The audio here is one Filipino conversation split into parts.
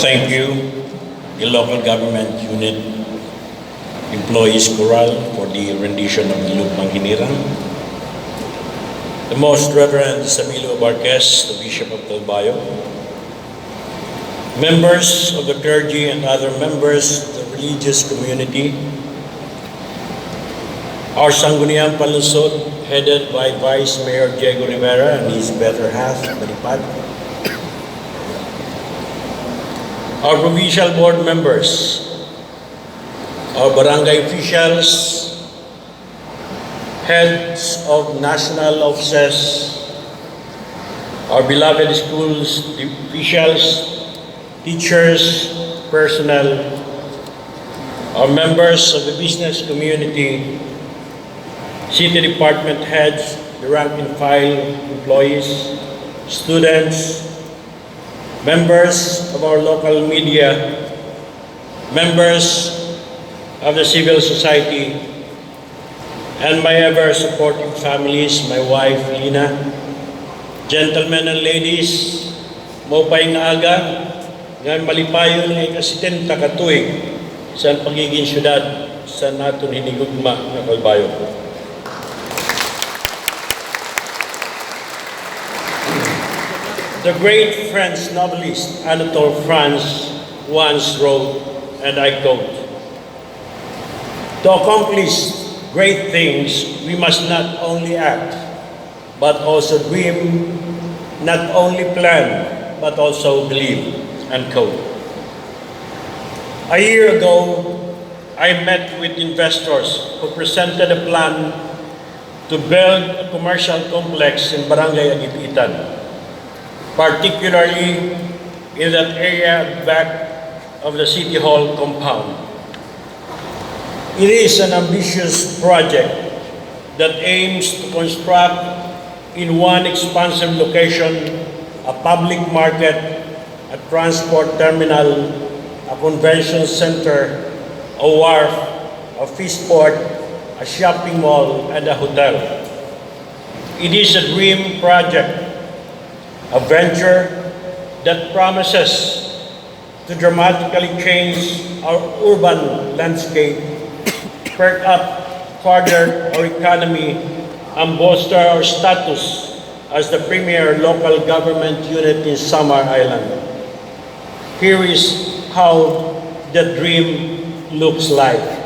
thank you, the local government unit employees choral for the rendition of the Lupang Hinirang. The Most Reverend Samilo Barquez, the Bishop of Calbayog, members of the clergy and other members of the religious community, our Sangguniang Palusot, headed by Vice Mayor Diego Rivera and his better half, Maripad, our provincial board members, our barangay officials, heads of national offices, our beloved schools officials, teachers, personnel, our members of the business community, city department heads, the rank and file employees, students, members of our local media, members of the civil society, and my ever-supporting families, my wife, Lina, gentlemen and ladies, maupay nga aga, nga malipayon ay kasitenta katuig sa pagiging syudad sa naton hinigugma nga Calbayog. The great French novelist Anatole France once wrote, and I quote, "To accomplish great things, we must not only act, but also dream, not only plan, but also believe," unquote. A year ago, I met with investors who presented a plan to build a commercial complex in Barangay Agipitan, particularly in that area back of the City Hall compound. It is an ambitious project that aims to construct in one expansive location a public market, a transport terminal, a convention center, a wharf, a fish port, a shopping mall, and a hotel. It is a dream project, a venture that promises to dramatically change our urban landscape, perk up further our economy, and bolster our status as the premier local government unit in Samar Island. Here is how the dream looks like.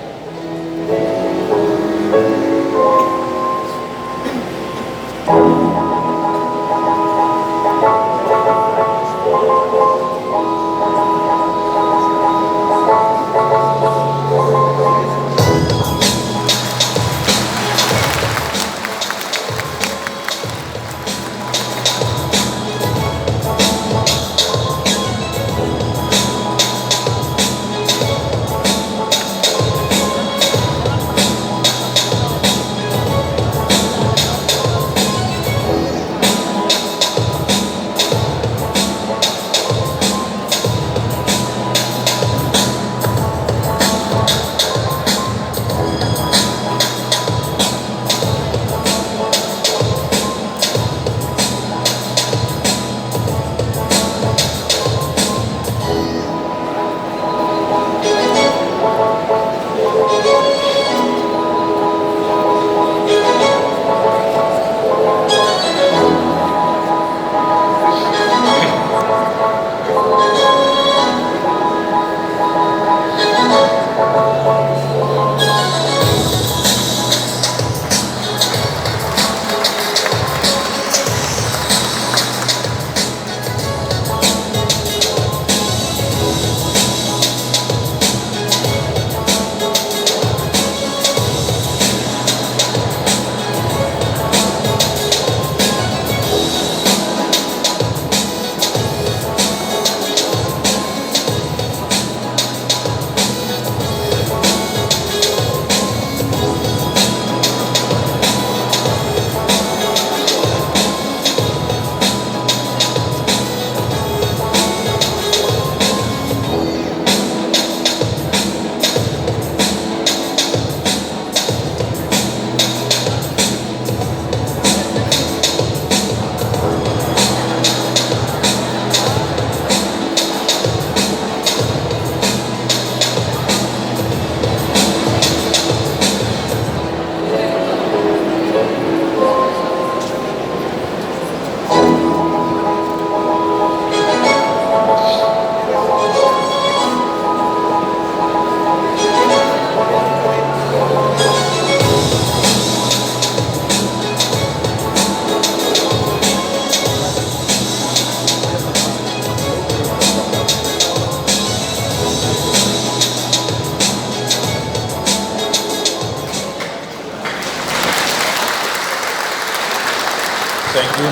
Thank you.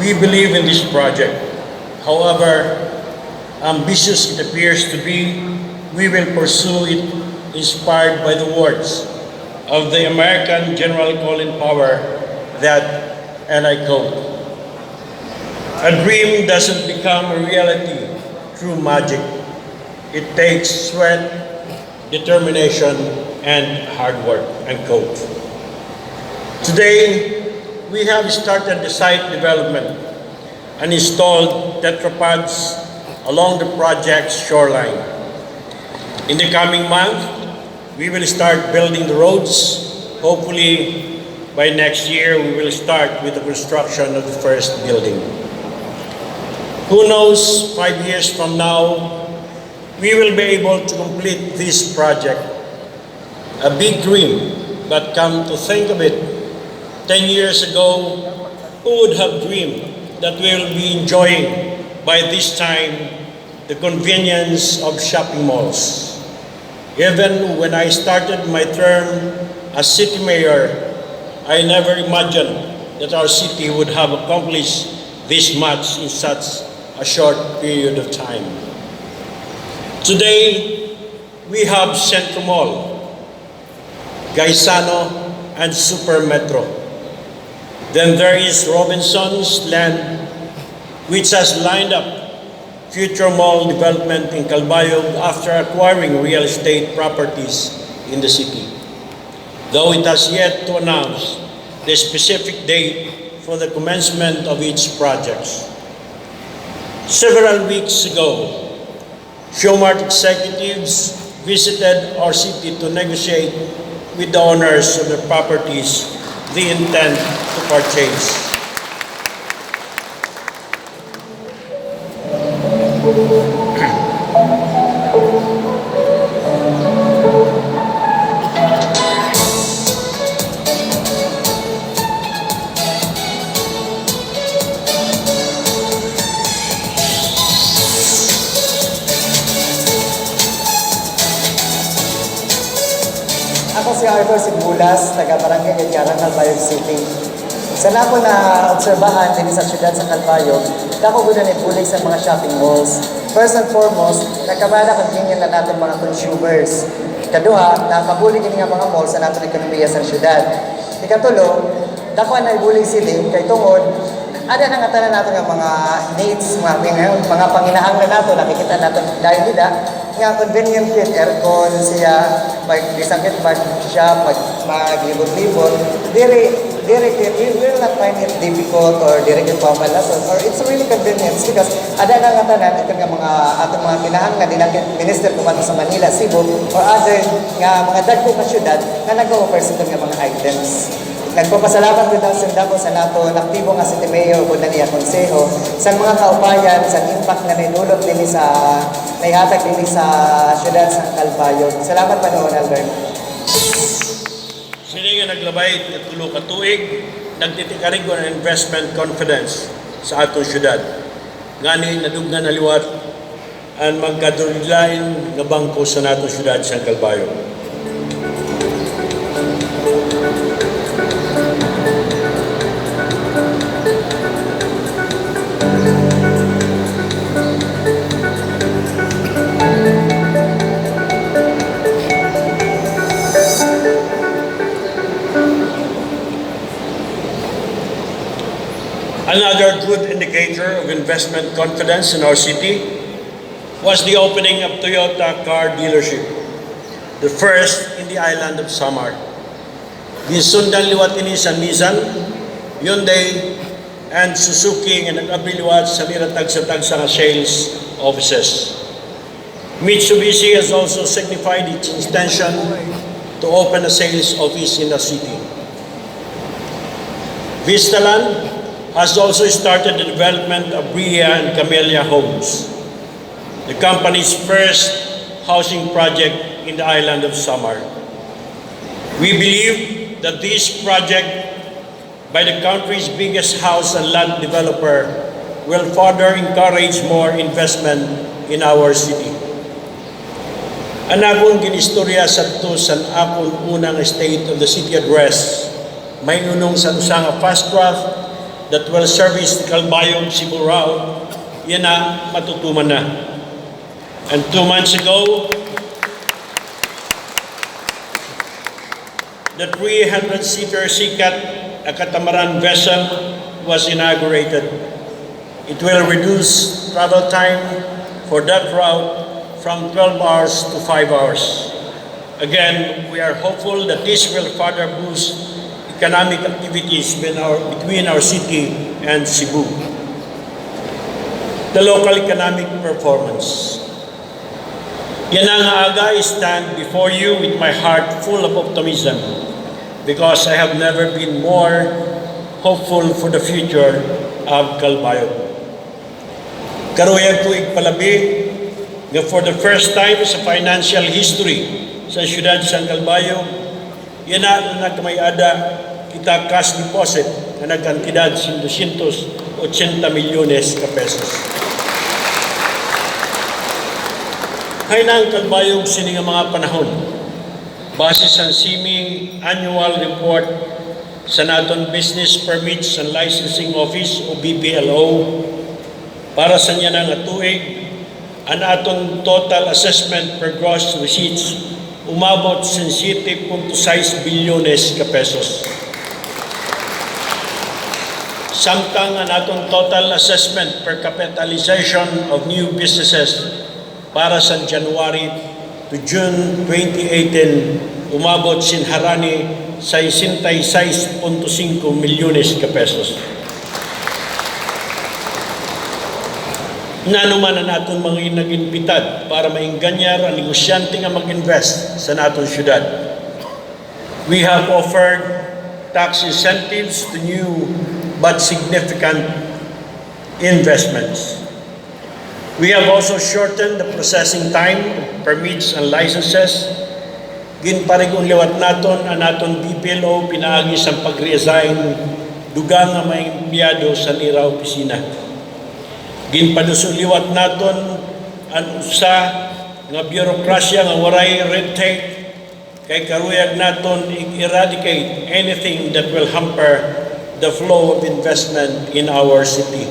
We believe in this project. However ambitious it appears to be, we will pursue it inspired by the words of the American General Colin Powell that, and I quote, "A dream doesn't become a reality through magic. It takes sweat, determination, and hard work," unquote. Today, we have started the site development and installed tetrapods along the project's shoreline. In the coming month, we will start building the roads. Hopefully, by next year, we will start with the construction of the first building. Who knows, 5 years from now, we will be able to complete this project. A big dream, but come to think of it, 10 years ago, who would have dreamed that we will be enjoying by this time the convenience of shopping malls? Even when I started my term as city mayor, I never imagined that our city would have accomplished this much in such a short period of time. Today, we have Centro Mall, Gaisano, and Super Metro. Then there is Robinson's Land, which has lined up future mall development in Calbayog after acquiring real estate properties in the city, though it has yet to announce the specific date for the commencement of each project. Several weeks ago, Showmart executives visited our city to negotiate with the owners of the properties they intend to purchase. Ako si Arthur Sigbulas, taga-Barangay Edgaran, Calbayog City. Sana ko na obserbahan din sa syudad sa Calbayog, dako ko na ibulig sa mga shopping malls. First and foremost, nagkabala convenient na natin mga consumers. Kaduha, nakabulig din nga mga malls sa natin ekonomiya sa syudad. Ikatulo, dako na ibulig sila kay tungod, ada na nga tanan nato nga mga needs, mga panginahanglan nato, nakikita nato dahil nila, nga convenient kit, aircon siya, pag-disakit, pag-shop, maglibot-libot, you will not find it difficult or direct pamalason, or it's really convenient because ada na nga tanan, ito nga mga atong mga kinahanglan, dinakit minister kumato sa Manila, Cebu, or other nga mga dagko na syudad na nag-offer sa nga mga items. Nagpapasalamat ko daw sa nato aktibo nga si Mayor o na niya konseho sa mga kaupayan sa impact na naidulot din sa naihatag din sa syudad sa Calbayog. Salamat pa noon, Albert. Sila nga naglabay at tulo ka tuig, nagtitikarig ko ng investment confidence sa atong syudad. Ngani nadugnan na liwat ang magkadurilain na bangko sa natong syudad sa Calbayog. Another good indicator of investment confidence in our city was the opening of Toyota car dealership, the first in the island of Samar. Gisundan liwat ini sa Nissan, Hyundai, and Suzuki nga nag-abiliwat sa niratag sa nga sales offices. Mitsubishi has also signified its intention to open a sales office in the city. Vistaland has also started the development of Bria and Camellia Homes, the company's first housing project in the island of Samar. We believe that this project by the country's biggest house and land developer will further encourage more investment in our city. Ang akong ginistorya sa akong unang State of the City address may nunong sa usang fast track that will service the Calbayog Cebu route, yan na matutuman na. And 2 months ago, the 300-seater Sikat, a catamaran vessel, was inaugurated. It will reduce travel time for that route from 12 hours to 5 hours. Again, we are hopeful that this will further boost economic activities between our city and Cebu. The local economic performance. Yan ang aga, I stand before you with my heart full of optimism because I have never been more hopeful for the future of Calbayog. Karuyag ko igpalabi nga for the first time sa financial history sa siyudad sa Calbayog, yan na nagkamayada kita cash deposit na nagkantidad sa 280 milyones ka pesos. Hay na ang Calbayog sini nga mga panahon. Base sa CME Annual Report sa naton Business Permits and Licensing Office o BPLO, para sa niya nga tuig, ang atong total assessment per gross receipts umabot sa 7.6 bilyones ka pesos. Samtang ang atong total assessment per capitalization of new businesses para sa January to June 2018 umabot sin harani sa 66.5 milyones ka pesos. Nanuman na natin mga naginpitad para mainganyar ang negosyante nga mag-invest sa naton syudad. We have offered tax incentives to new but significant investments. We have also shortened the processing time of permits and licenses. Ginparigong liwat naton ang naton BPLO pinaagi sa pag-reassign dugang nga may empleyado sa nira opisina. Ginpadusuliwat naton ang usa nga bureaucracia nga waray red tape kay karuyag naton i-eradicate anything that will hamper the flow of investment in our city.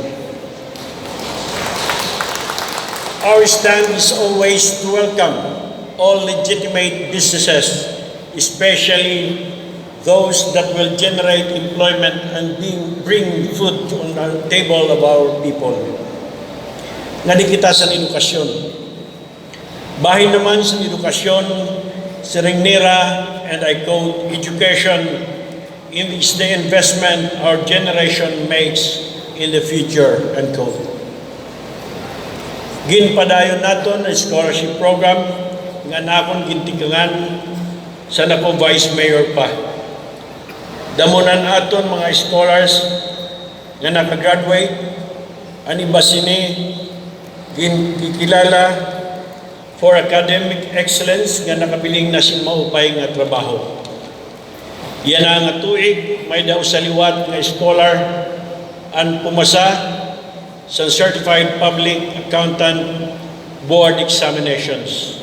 Our stand is always to welcome all legitimate businesses, especially those that will generate employment and bring food on the table of our people. Nga di kita sa edukasyon. Bahin naman sa edukasyon, si Rengnera, and I quote, education is the investment our generation makes in the future, end quote. Ginpadayon naton ang scholarship program nga nakon gintigangan sa nako vice mayor pa. Damunan aton mga scholars nga nakagraduate, ang iba sini gikilala for academic excellence nga nakabiling na sin maupay nga trabaho. Yan nga tuig, may daw sa liwat nga scholar ang pumasa sa Certified Public Accountant Board Examinations.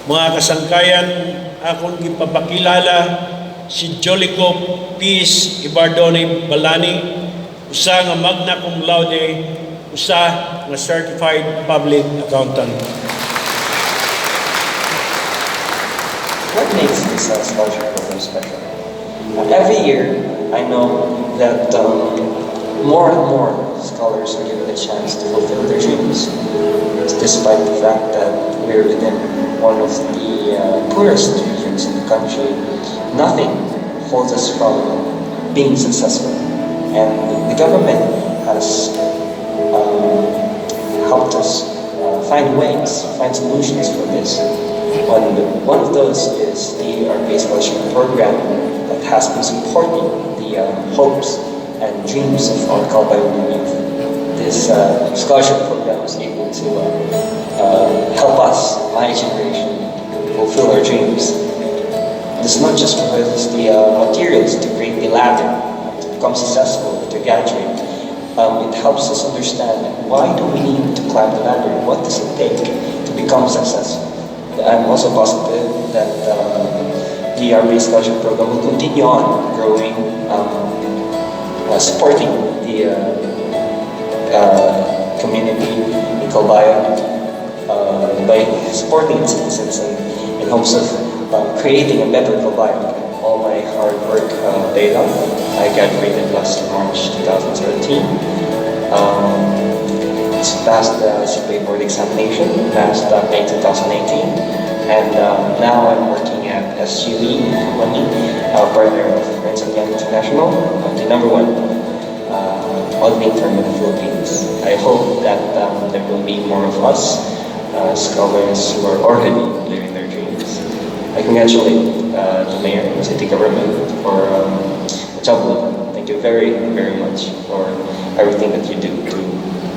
Mga kasangkayan, akong gipapakilala si Jolico Peace Ibardone Balani, usa nga magna cum laude, usa nga Certified Public Accountant. What makes this scholarship program special? Every year, I know that more and more scholars are given a chance to fulfill their dreams, despite the fact that we're within one of the poorest regions in the country. Nothing holds us from being successful, and the government has helped us find ways, find solutions for this. One of those is the RPA Scholarship Program that has been supporting the hopes and dreams of our Calbayog youth. This scholarship program was able to help us, my generation, fulfill our dreams. This not just provides the materials to create the ladder to become successful, to graduate. It helps us understand why do we need to climb the ladder, what does it take to become successful. I'm also positive that the RV Scholarship Program will continue on growing, supporting the community in Calbayog by supporting its citizens in hopes of creating a better Calbayog. All my hard work paid off. I graduated last March 2017. Passed the CPA board examination, passed May 2018, and now I'm working at SUE company, partner of Ernst & Young International, the #1 auditing firm in the Philippines. I hope that there will be more of us, scholars who are already living their dreams. I congratulate the mayor and city government for the job well done. Thank you very, very much for everything that you do to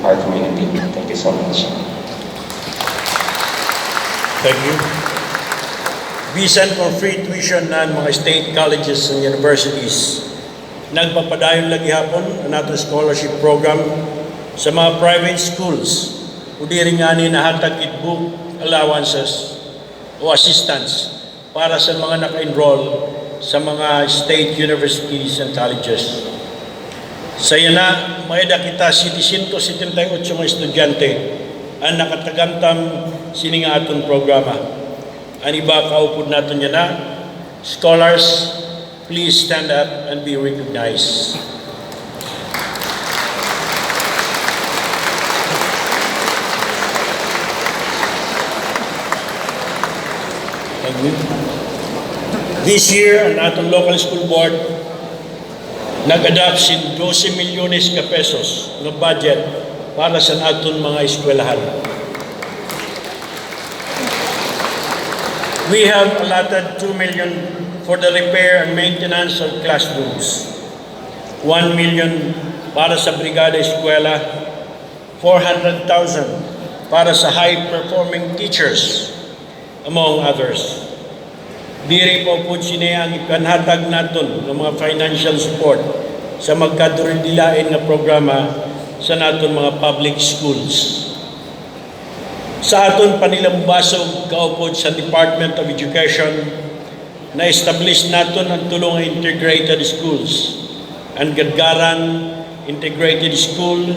our community. Thank you so much. Thank you. Bisan for free tuition na mga state colleges and universities, nagpapadayon lagi hapon ang ato scholarship program sa mga private schools o diri nga ni nahatag book allowances o assistance para sa mga naka-enroll sa mga state universities and colleges. Saya na, maeda kita 778 mga estudyante ang nakatagamtam sini nga aton programa. Ang iba kaupod natin yan na, scholars, please stand up and be recognized. Thank you. This year, ang atong local school board nag-adapt sin 12 milyones ka pesos na budget para sa aton mga eskwelahan. We have allotted 2 million for the repair and maintenance of classrooms, 1 million para sa brigada eskwela, 400,000 para sa high-performing teachers, among others. Diri po po siniya ang ipanhatag naton ng mga financial support sa magkaduridilain na programa sa naton mga public schools. Sa aton panilambasog kaupod sa Department of Education, na-establish naton ang tulong integrated schools, ang Gadgaran Integrated School,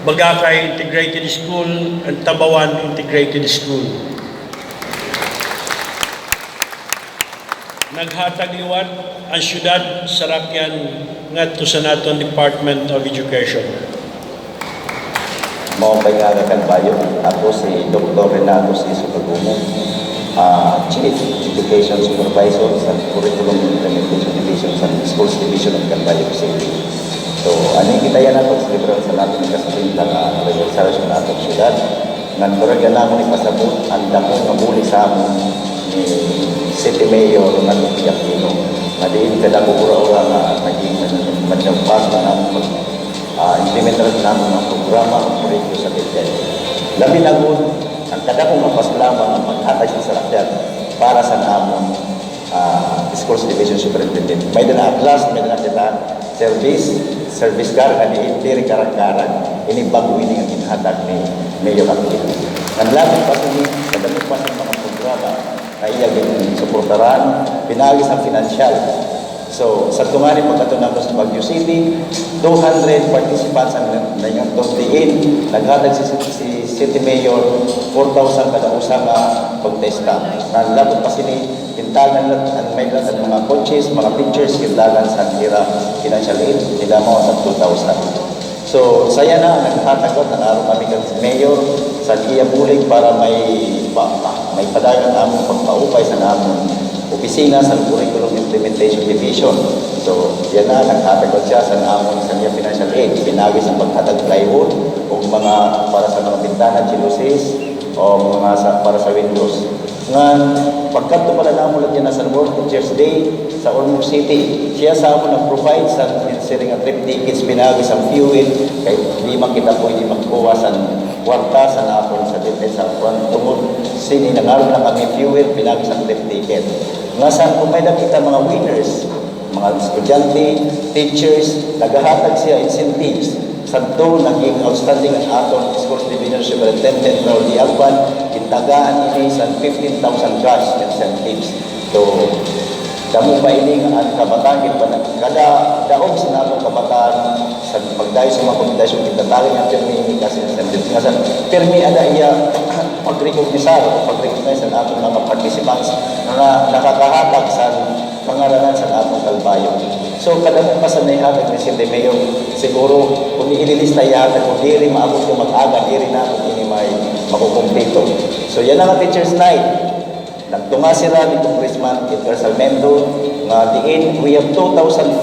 Bagakay Integrated School, and Tabawan Integrated School. Naghatag liwat ang syudad sa Rakyan ngadto sa naton Department of Education. Mga kailangan Calbayog, ako si Dr. Ronaldo Chief Education Supervisor sa Curriculum Implementation Division sa Schools Division of Calbayog City. So, ano yung kita yan natin sa liberal sa natin kasabing na revolution na atong syudad. Nagturag yan namin ipasabot ang dako ng muli sa amon ni City Mayor Ronaldo Aquino. Madiin ka dako ura-ura na naging magpapasa na namin implementar namin ng programa o proyekto sa Bethel. Labi na po, ang kada kong mapaslaman ang paghatag sa Rakyan para sa namon Schools Division Superintendent. May dana class, may dana kita service car, and hindi karang-karang. Ini bago ini ang inhatag ni Mayor Aquino. Ang labing pa sa kadamit pa sa mga programa na iyagin suportaran, pinagis ang financial. So, sa tunganin pagkatunang sa Baguio City, 200 participants ang nangyayon diin. Naghatag si City Mayor 4,000 kada usang pagtesta. Nalabot pa sini, pintalan at may lahat ang mga coaches, mga pictures, pintalan sa tira financial aid, nila mo sa 2,000. So, saya na, naghatagod, nanaro kami kan si Mayor sa iya bulig para may padagan among pagpaupay sa namon opisina sa Curriculum Implementation Division. So, yan na, naghatagod siya sa namon sa niya financial aid. Pinagis ang paghatag plywood o mga para sa mga bintana, chilusis, o mga para sa windows. Nga, pagkat pala namon lang yan sa World Teachers Day sa Ormoc City, siya sa amon nag-provide sa siring trip tickets, pinagis ang fuel, kaya hindi man kita pwede magkuha sa kwarta sa napon sa dito sa kwan tungod sini nangaroon lang kami fuel, pinagis ang trip ticket. Nga saan kung may nakita mga winners, mga estudyante, teachers, naghahatag siya incentives. Santo naging outstanding ang aton Schools Division Superintendent Raul Diagban, intagaan ini sa 15,000 cash incentives. So, damo pa ini nga ang kabataan, kada daog sa natong kabataan, sa pagdayo sa mga pagdayo, itatali nga pirmi kasi sa pirmi ada iya pag-recognize sa atong mga participants na nakakahatag sa pangaralan sa atong Calbayog. So, kada mo pa sa naihatag ni Sir Mayor, siguro kung ililista ihatag, kung di rin maabot ko mag-aga, di rin natin ini may makukumpleto. So, yan ang Teacher's Night. Nagtunga sila ni Congressman Edgar Salmendo nga diin we have 2,500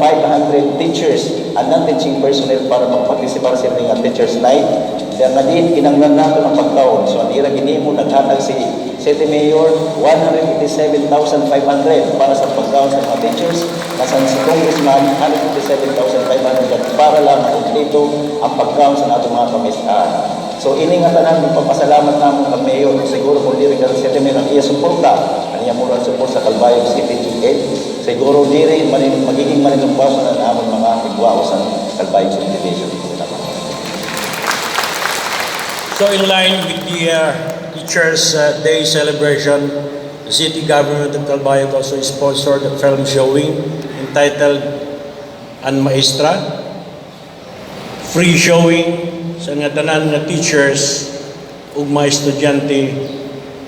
teachers and non-teaching personnel para magpartisipar sila ng Teacher's Night. Kaya nga diin kinanglan nato ng pagtaon. So ang irang ginimo naghatag si City Mayor 187,500 para sa pagtaon sa mga teachers. Kasan si Congressman 187,500 para lang makumpleto ang pagtaon sa atong mga pamistahan. So ini nga tanan magpapasalamat namon kang Mayor, siguro kung diri ka sa City Mayor ang iya suporta, ang iya moral support sa Calbayog City GA, siguro diri magiging maninumbaso na namon mga igwao sa Calbayog City Division. So in line with the Teachers' Day celebration, the city government of Calbayog also sponsored a film showing entitled An Maestra, free showing sa nga tanan nga teachers ug mga estudyante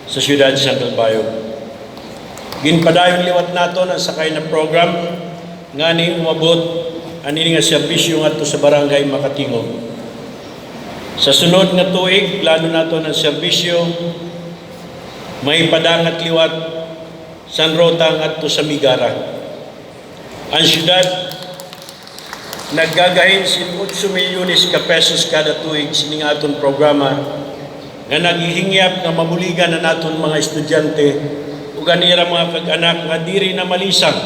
sa siyudad sa Calbayog. Ginpadayon liwat naton ang sakay na program nga ni umabot ani nga serbisyo ngadto sa barangay Makatingog. Sa sunod nga tuig plano naton ang serbisyo may padangat liwat San Rota ngadto sa Migara. Ang siyudad naggagahin sin 8 milyones ka pesos kada tuig sining aton programa nga naghihingyap nga mabuligan na naton mga estudyante ug anira mga kag-anak nga diri na malisang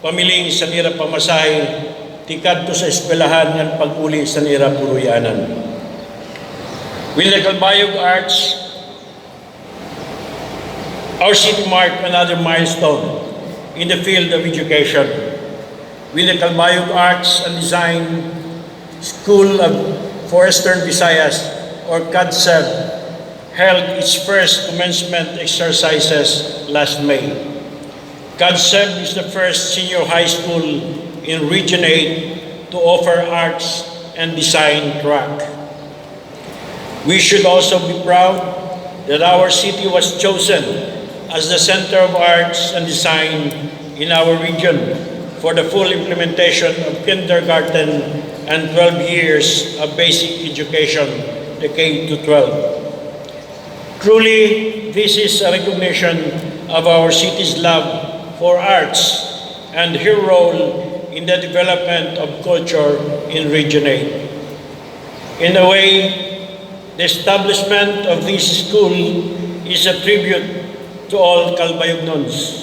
pamiling sa nira pamasahe tikadto sa eskwelahan nga pag-uli sa nira puruyanan. With the Calbayog Arts, our city marked another milestone in the field of education. With the Calbayog Arts and Design School for Eastern Visayas, or CADSEB, held its first commencement exercises last May. CADSEB is the first senior high school in Region 8 to offer arts and design track. We should also be proud that our city was chosen as the center of arts and design in our region for the full implementation of kindergarten and 12 years of basic education, the K-12. Truly, this is a recognition of our city's love for arts and her role in the development of culture in Region 8. In a way, the establishment of this school is a tribute to all Calbayognons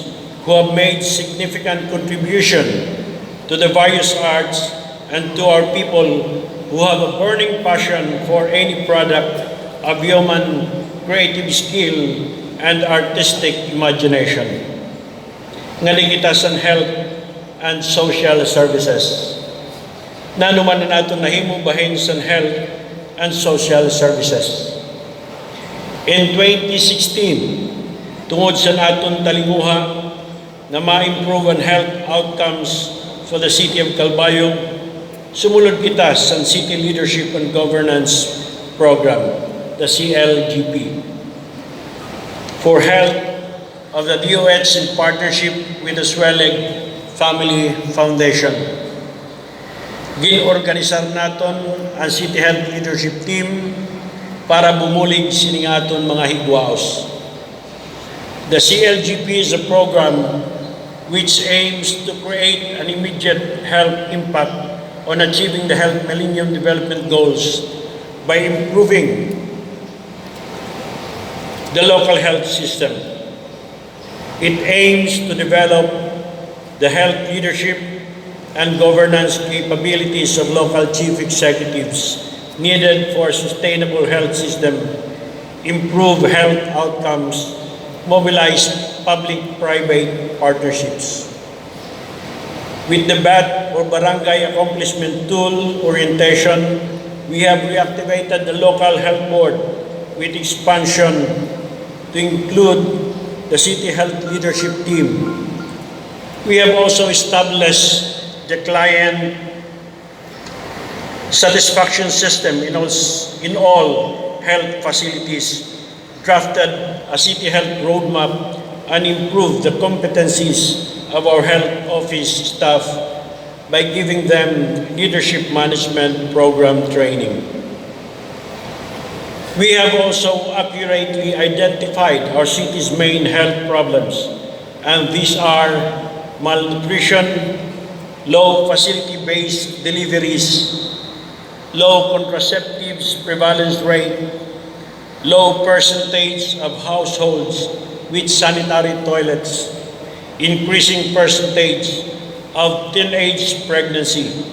who have made significant contribution to the various arts and to our people who have a burning passion for any product of human creative skill and artistic imagination. Ngaligitasan health and social services. Nanuman na nato nahimo bahin sa health and social services. In 2016, tungod sa naton talinguha na ma-improve ang health outcomes for the city of Calbayog, sumulod kita sa City Leadership and Governance Program, the CLGP, for health of the DOH in partnership with the Swellig Family Foundation. Ginorganisar naton ang City Health Leadership Team para bumulig sining aton mga higwaos. The CLGP is a program which aims to create an immediate health impact on achieving the Health Millennium Development Goals by improving the local health system. It aims to develop the health leadership and governance capabilities of local chief executives needed for a sustainable health system, improve health outcomes, mobilize public-private partnerships. With the BAT or Barangay Accomplishment Tool orientation, we have reactivated the local health board with expansion to include the City Health Leadership Team. We have also established the client satisfaction system in all health facilities, drafted a City Health Roadmap, and improved the competencies of our health office staff by giving them leadership management program training. We have also accurately identified our city's main health problems, and these are malnutrition, low facility-based deliveries, low contraceptives prevalence rate, low percentage of households with sanitary toilets, increasing percentage of teenage pregnancy.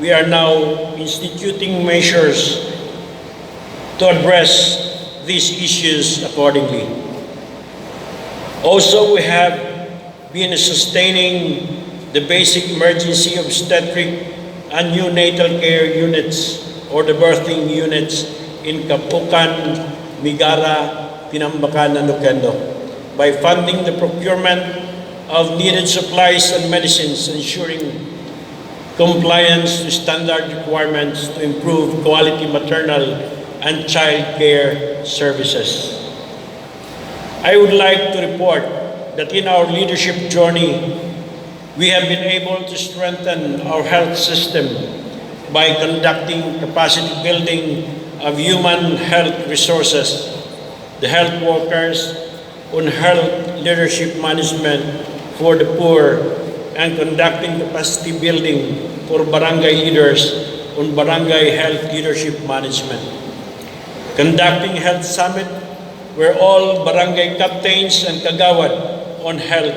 We are now instituting measures to address these issues accordingly. Also, we have been sustaining the basic emergency obstetric and neonatal care units or the birthing units in Kapukan, Migara, Pinambacan, and Oquendo by funding the procurement of needed supplies and medicines, ensuring compliance to standard requirements to improve quality maternal and child care services. I would like to report that in our leadership journey, we have been able to strengthen our health system by conducting capacity building of human health resources, the health workers, on health leadership management for the poor, and conducting capacity building for barangay leaders on barangay health leadership management. Conducting health summit where all barangay captains and kagawad on health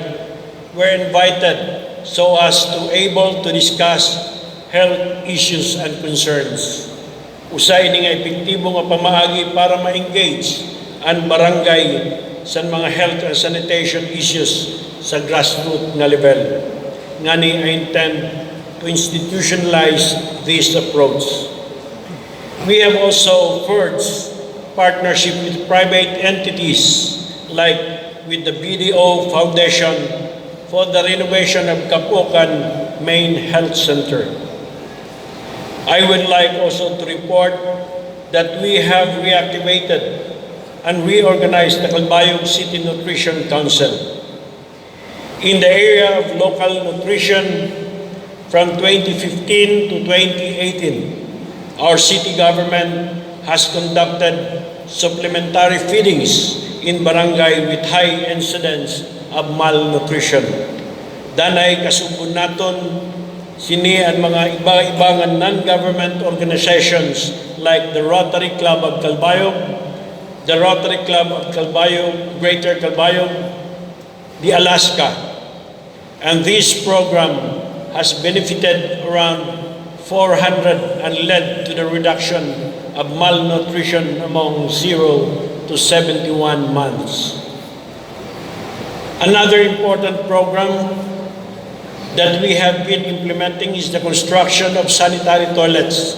were invited so as to able to discuss health issues and concerns. Usay ni nga epektibo nga pamaagi para ma-engage ang barangay sa mga health and sanitation issues sa grassroots nga level. Ngani, I intend to institutionalize this approach. We have also forged partnership with private entities like with the BDO Foundation for the renovation of Kapukan Main Health Center. I would like also to report that we have reactivated and reorganized the Calbayog City Nutrition Council. In the area of local nutrition, from 2015 to 2018, our city government has conducted supplementary feedings in barangay with high incidence of malnutrition. Danay kasubon naton sini ang mga iba-ibang non-government organizations like the Rotary Club of Calbayog, the Rotary Club of Calbayog, Greater Calbayog, the Alaska. And this program has benefited around 400 and led to the reduction of malnutrition among 0 to 71 months. Another important program that we have been implementing is the construction of sanitary toilets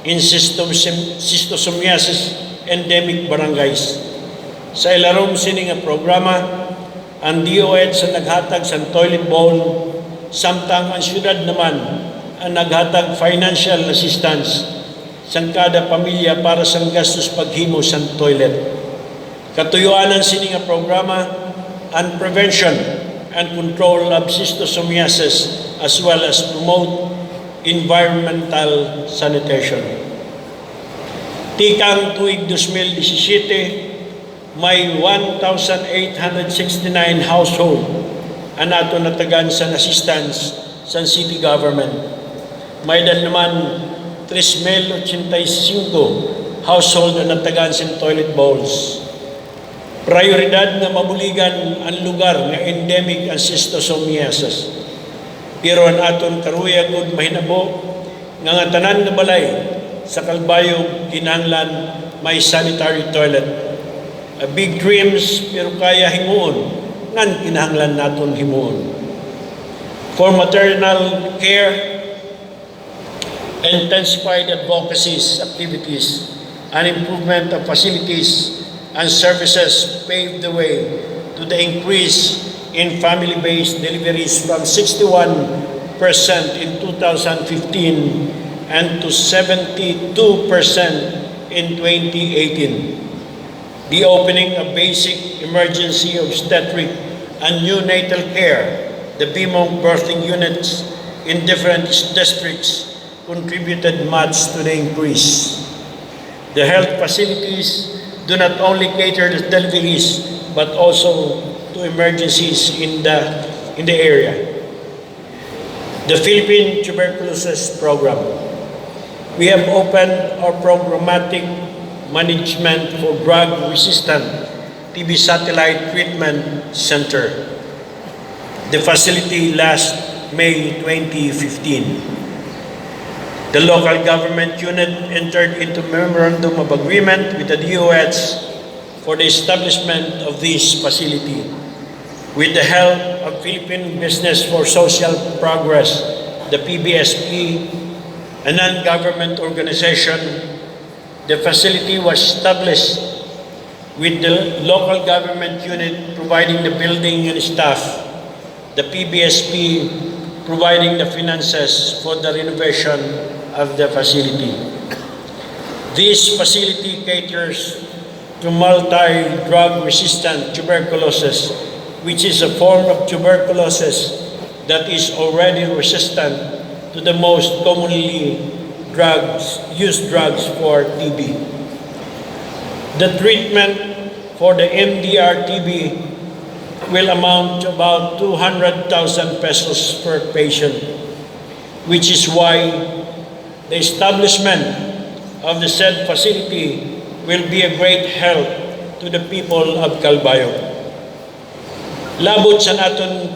in schistosomiasis endemic barangays. Sa ilarom sini nga programa, ang DOH sa naghatag sa toilet bowl, samtang ang syudad naman ang naghatag financial assistance sa kada pamilya para sa gastos paghimo sa toilet. Katuyuanan sini nga programa and prevention and control of schistosomiasis as well as promote environmental sanitation. Tikang tuig 2017, may 1,869 household ang ato natagan sa assistance sa city government. May dal naman 3,085 household na natagan sa toilet bowls. Prioridad na mabuligan ang lugar nga endemic ang schistosomiasis. Pero ang aton karuya gud mahinabo nga tanan nga balay sa Calbayog kinahanglan may sanitary toilet. A big dreams pero kaya himuon ngan kinahanglan naton himuon. For maternal care, intensified advocacy activities and improvement of facilities and services paved the way to the increase in family-based deliveries from 61% in 2015 and to 72% in 2018. The opening of basic emergency obstetric and neonatal care, the BMOG birthing units in different districts contributed much to the increase. The health facilities do not only cater to deliveries but also to emergencies in the area. The Philippine Tuberculosis Program. We have opened our programmatic management for drug-resistant TB satellite treatment center. The facility last May 2015. The local government unit entered into memorandum of agreement with the DOH for the establishment of this facility. With the help of Philippine Business for Social Progress, the PBSP, a non-government organization, the facility was established with the local government unit providing the building and staff, the PBSP providing the finances for the renovation of the facility. This facility caters to multi-drug resistant tuberculosis, which is a form of tuberculosis that is already resistant to the most commonly used drugs for TB. The treatment for the MDR-TB will amount to about 200,000 pesos per patient, which is why the establishment of the said facility will be a great help to the people of Calbayog. Labot sa naton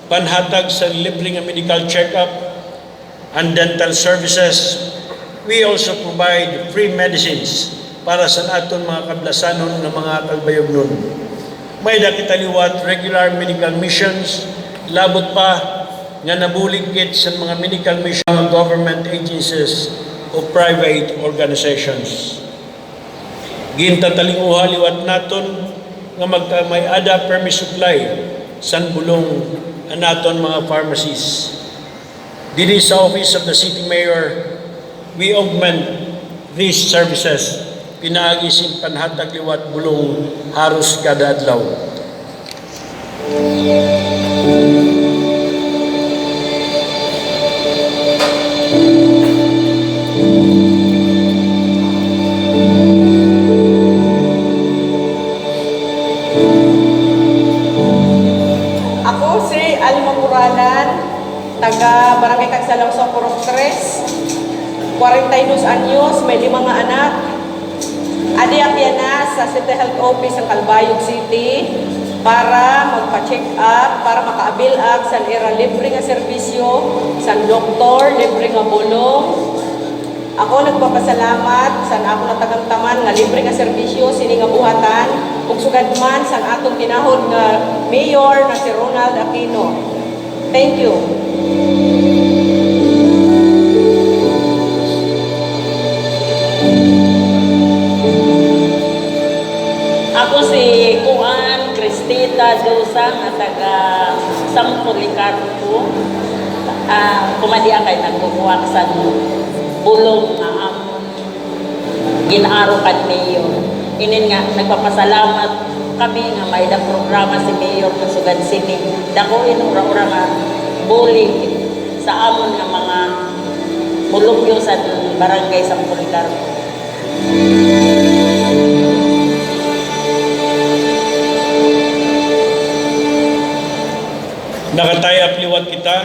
panhatag sa libreng medical check-up and dental services, we also provide free medicines para sa aton mga kablasanon ng mga Calbayog nun. May dakitaliwat regular medical missions, labot pa nga nabuligkit sa mga medical mission ng government agencies o private organizations. Gintataliuha liwat naton nga magkamay ada permit supply san bulong anaton mga pharmacies. Dili sa office of the city mayor, we augment these services pinaagi sin panhatag liwat bulong haros kada adlaw. Ako si Alma Muralan, taga Barangay Kagsalaw sa Purok 3, 42 anyos, may 5 anak. Adiak yan na sa City Health Office ng Calbayog City para magpa-check up, para maka-avail up sa era libre nga serbisyo, sa doktor, libre nga bulong. Ako nagpapasalamat sa ako natagamtaman nga libre nga serbisyo, sini nga buhatan, ug sugad man sa atong tinahod nga mayor na si Ronaldo Aquino. Thank you. Ako si Kuan Cristita Dosa nga taga Sampulicarpo. Kumadiya kay nagbubuwak sa bulong nga amon ginaaro kad mayor. Inin nga nagpapasalamat kami nga may da programa si mayor ng Sugad City. Dako inura-ura nga bulig sa amon nga mga bulongyo sa barangay Sampulicarpo. Nakatayap liwat kita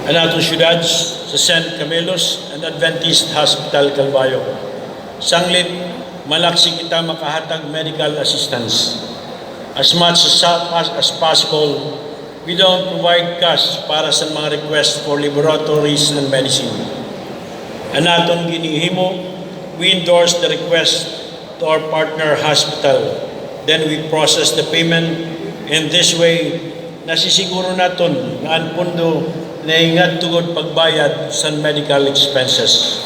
ang atong syudad sa St. Camelos and Adventist Hospital Calbayog. Sanglit, malaksi kita makahatag medical assistance. As much as possible, we don't provide cash para sa mga request for laboratories and medicine. Ang atong ginihimo, we endorse the request to our partner hospital. Then we process the payment. In this way, nasisiguro naton nga ang pundo naingat tugod pagbayad sa medical expenses.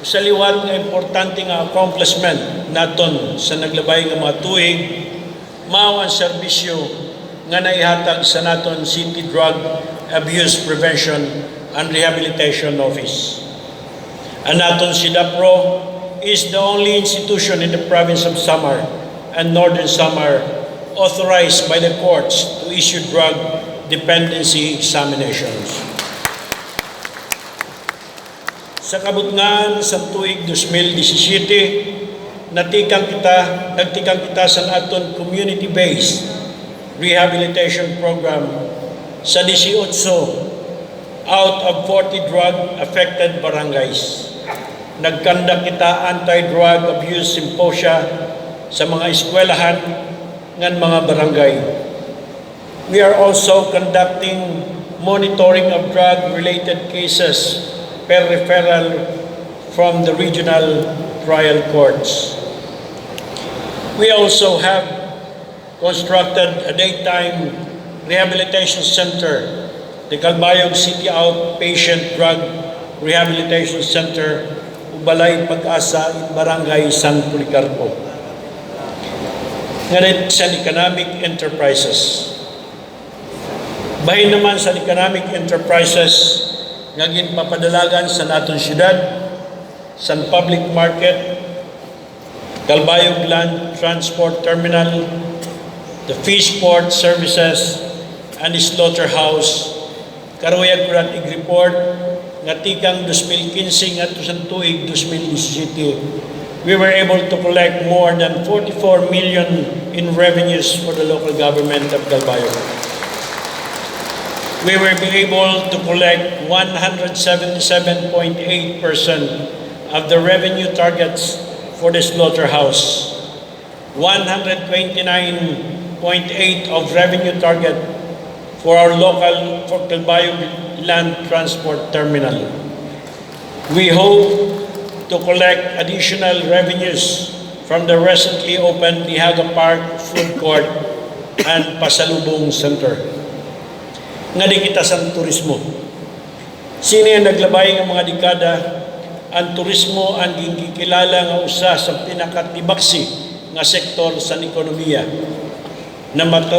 Sa liwat nga importante nga accomplishment naton sa naglabay nga mga tuig, mao ang serbisyo nga naihatag sa naton City Drug Abuse Prevention and Rehabilitation Office. Ang naton SIDAPRO is the only institution in the province of Samar and Northern Samar authorized by the courts to issue drug dependency examinations. Sa kabutngan sa tuig 2017, nagtikang kita sa aton community-based rehabilitation program sa 18 out of 40 drug-affected barangays. Nagkandak kita anti-drug abuse symposia sa mga eskwelahan ng mga barangay. We are also conducting monitoring of drug-related cases per referral from the regional trial courts. We also have constructed a daytime rehabilitation center, the Calbayog City Outpatient Drug Rehabilitation Center, Ubalay Pag-asa, Barangay San Policarpo. Nganit sa economic enterprises. Bahin naman sa economic enterprises nga ginpapadalagan sa naton syudad, sa public market, Calbayog Land Transport Terminal, the Fish Port Services, and the Slaughterhouse. Karuyag ko ig-report nga tikang 2015 at tuig 2017, we were able to collect more than 44 million in revenues for the local government of Calbayog. We were able to collect 177.8% of the revenue targets for the slaughterhouse, 129.8% of revenue target for our local for Calbayog Land Transport Terminal. We hope to collect additional revenues from the recently opened Lihaga Park Food Court and Pasalubong Center. Nga di kita sa turismo. Sino yung naglabay ng mga dekada, ang turismo ang gingkilala nga usa sa pinakatibaksi nga sektor sa ekonomiya.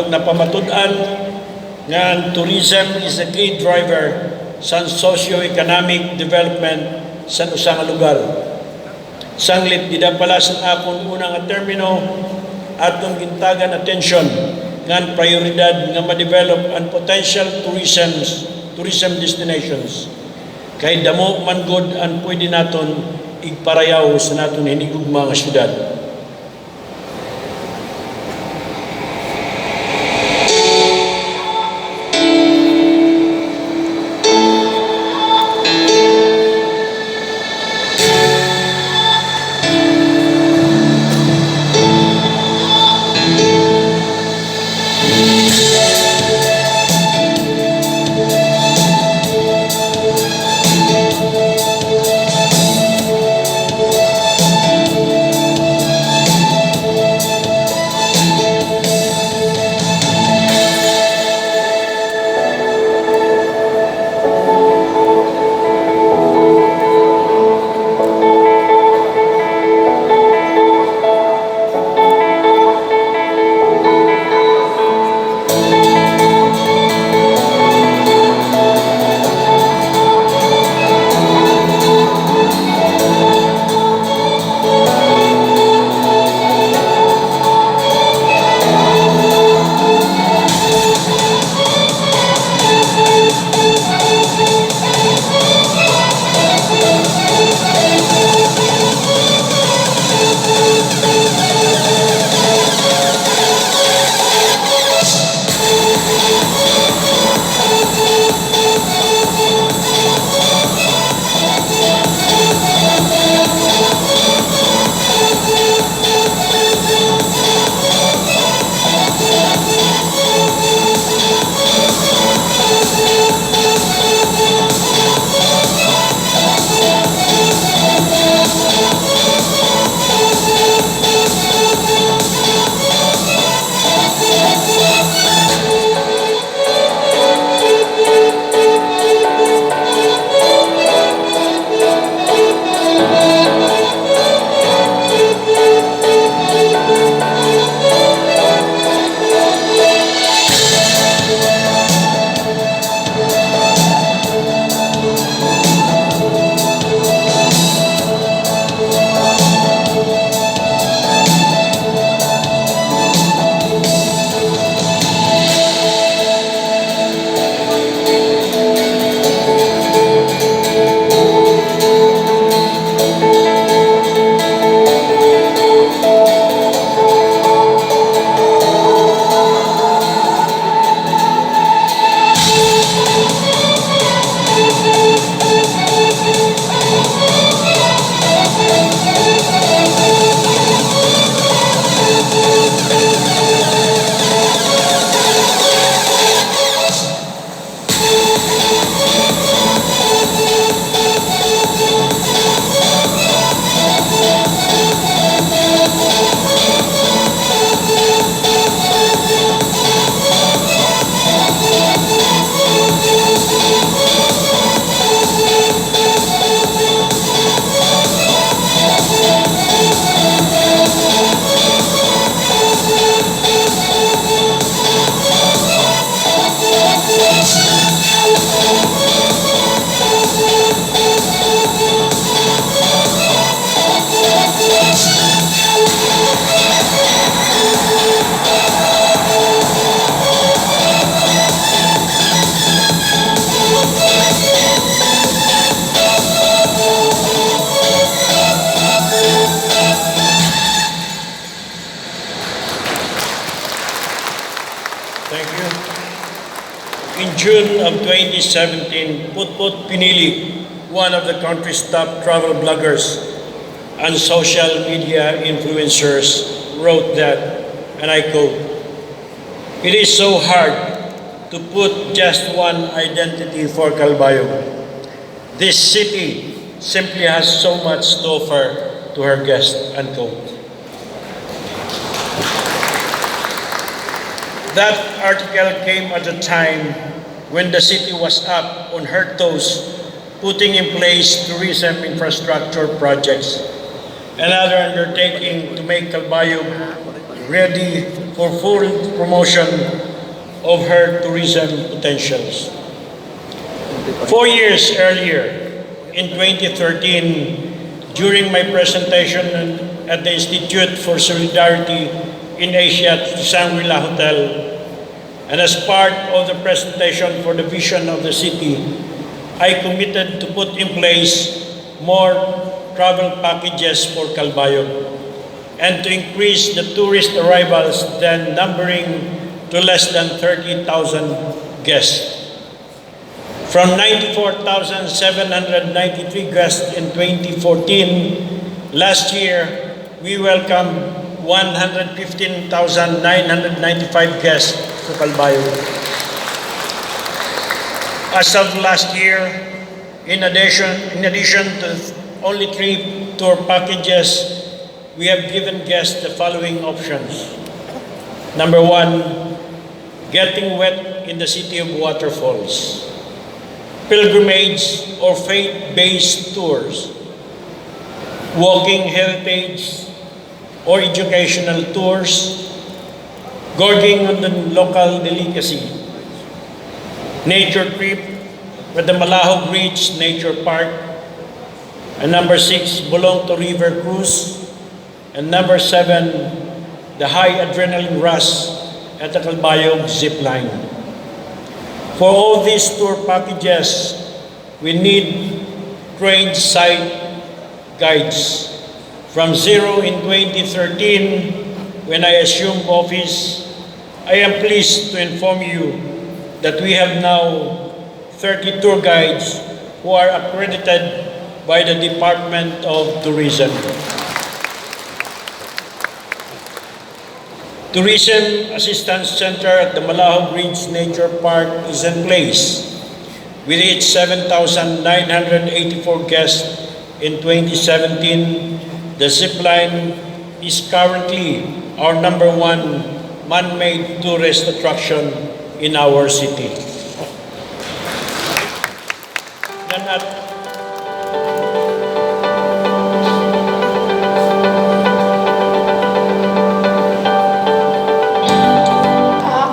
Napamatud-an nga ang tourism is a key driver sa socio-economic development sa usang lugar. Sanglit, didapala sa akong unang termino atong gintagan atensyon ng prioridad nga ma-develop ang potential tourism destinations. Kay damo man good ang pwede naton igparayaw sa naton hinigugma nga syudad. you. In June of 2017, Putput Pinili, one of the country's top travel bloggers and social media influencers, wrote that, and I quote, "It is so hard to put just one identity for Calbayog. This city simply has so much to offer to her guests," unquote. That article came at a time when the city was up on her toes, putting in place tourism infrastructure projects, another undertaking to make Calbayog ready for full promotion of her tourism potentials. 4 years earlier, in 2013, during my presentation at the Institute for Solidarity in Asia Shangri-La Hotel, and as part of the presentation for the vision of the city, I committed to put in place more travel packages for Calbayog and to increase the tourist arrivals then numbering to less than 30,000 guests. From 94,793 guests in 2014, last year we welcomed 115,995 guests to Calbayog. As of last year, in addition to only 3 tour packages, we have given guests the following options. Number 1, getting wet in the city of waterfalls, pilgrimage or faith-based tours, walking heritage or educational tours, gorging on the local delicacy, nature trip with the Malahog Ridge Nature Park, and number 6, Bolongto River Cruise, and number 7, the high adrenaline rush at the Calbayog Zip Line. For all these tour packages, we need trained site guides. From zero in 2013, when I assumed office, I am pleased to inform you that we have now 30 tour guides who are accredited by the Department of Tourism. Tourism Assistance Center at the Malahog Ridge Nature Park is in place. We reached 7,984 guests in 2017. The zip line is currently our number 1 man-made tourist attraction in our city.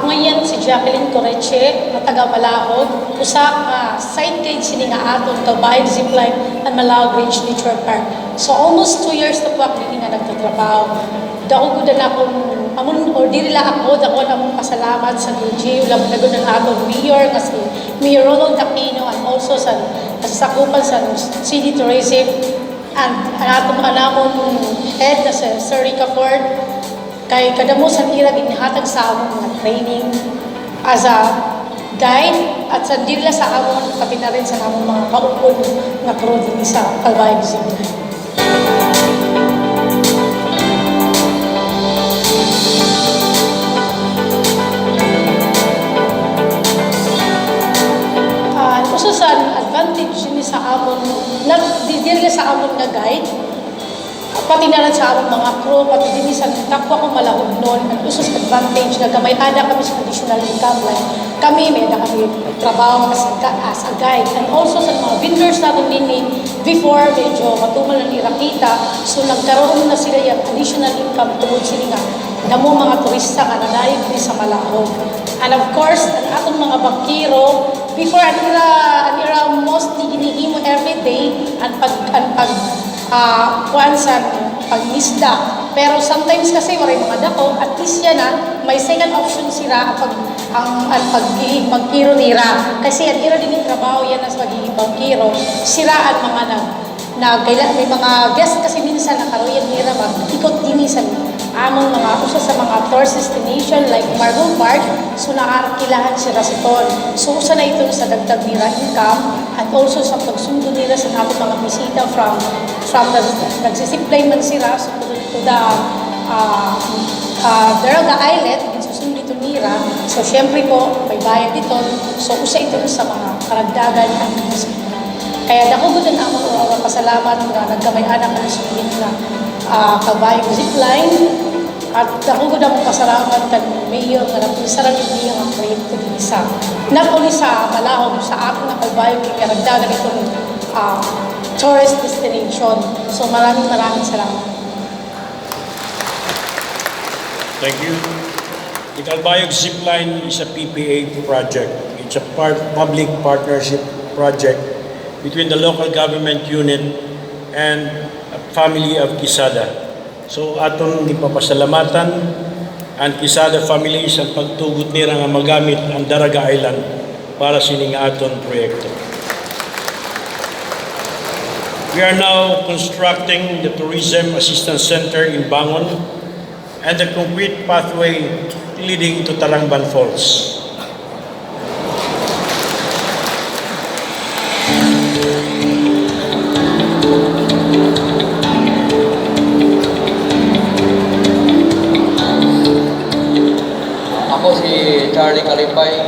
Ngayon si Jacqueline Coreche, na taga Malahog, usa ka site guide sini nga aton Calbayog Zipline and Malahog Ridge Nature Park. So almost 2 years na po ako nga nagtatrabaho. Dako gud na akong amon or diri la ako dako na akong pasalamat sa DG ulang nagud ang atong mayor nga si Mayor Ronaldo Aquino and also sa sakupan sa city tourism and ang atong anamon head na si Sir Rica Ford kay kadamo sa ira ginihatag sa amon mga training as a guide at sa diri sa amon kapi na rin sa amon mga kaupon nga crew dinhi sa Calbayog Zipline. Uso sa advantage ni sa amon dili sa amon nga guide pati na rin sa amon mga crew pati din sa kapwa ko Malahog noon ang uso sa advantage na gamay ada kami sa additional income like kami may ada kami trabaho as a guide and also sa mga vendors natin din before medyo matumal na nirakita so nagkaroon na sila yung additional income tungod sila nga damo mga turista nga nanaig din sa Malahog and of course ang atong mga bangkiro before an era mostly ginihimo every day ang pag-isda. Pero sometimes kasi waray mga dako, at least yan may second option sila ang pagiging bangkiro nila. Kasi ang ira din yung trabaho yan as pagiging bangkiro, sila ang mga may mga guest kasi minsan nakaroon yan nila mag-ikot din sa among mga usa sa mga tourist destination like Marble Park, so naarkilahan sila si Ton. So usa na ito sa dagdag nila income at also sa pagsundo nila sa ato mga bisita from the nagsisipline man sila so to the Daraga Islet, susundo dito nila. So syempre po, may bayad dito. So usa ito sa mga karagdagan ang bisita. Kaya dako gud na ako pasalamat nga nagkamay-anak ang sulit na Calbayog zipline at dako gud ang pasalamat kag mayor nga nagpusara niya ang proyekto din isa. Napuli sa malahom sa ato na Calbayog kay karagdagan itong tourist destination. So maraming salamat. Thank you. The Calbayog Zipline is a PPA project. It's a public partnership project between the local government unit and a family of Quezada. So aton gipapasalamatan ang Quezada family sa pagtugot nila nga magamit ang Daraga Island para sining aton proyekto. We are now constructing the Tourism Assistance Center in Bangon and the concrete pathway leading to Talangban Falls. Ako si Charlie Kalipay,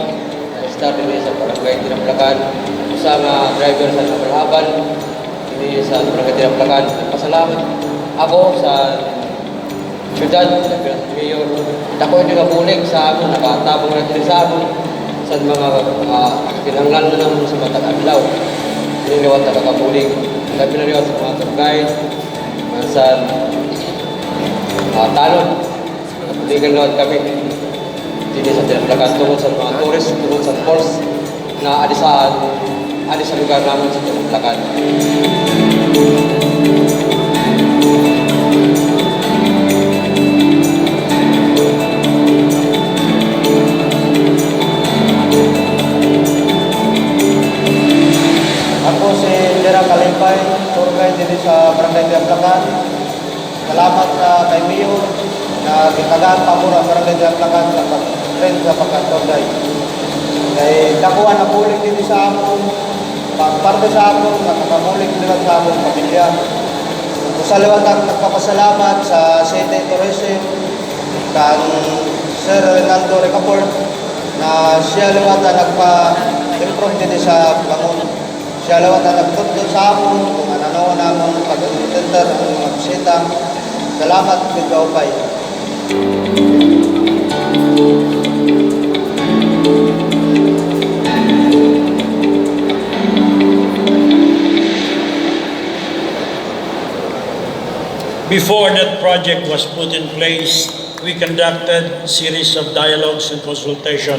start din sa Barangay Tinaplakan, sa driver sa Nabalhaban, ini sa Barangay Tinaplakan. Pasalamat ako sa syudad, mayor. Ako yung nabulig sa amon, nakatabang natin sa amon sa mga kinanglan na naman sa Batang Adlaw. Niliwat na nakabulig. Sabi na liwat sa mga tour guide, sa talon. Nakabuligan liwat kami. Dini sa Tinaplakan tungkol sa mga tourist, tungkol sa falls na alis sa lugar namin sa Tinaplakan. Ako si Dera Kalipay, tour guide din sa Barangay Tinaplakan. Salamat kay Mayor na gitagaan pa mo ang Barangay Tinaplakan sa pag-trend sa pagka-tour guide. Kay nakuha na bulig din sa amon, parte sa amon, nakakamulig din sa amon pamilya. Sa liwat ang nagpapasalamat sa City Tourism, kang Sir Ronaldo Recaport, na siya liwat na nagpa-improve din sa Bangon. Siya lawat na nagtutulong sa amon, kung ano namon pag-intender ng mga bisita. Salamat, Big Kaupay. Before that project was put in place, we conducted a series of dialogues and consultation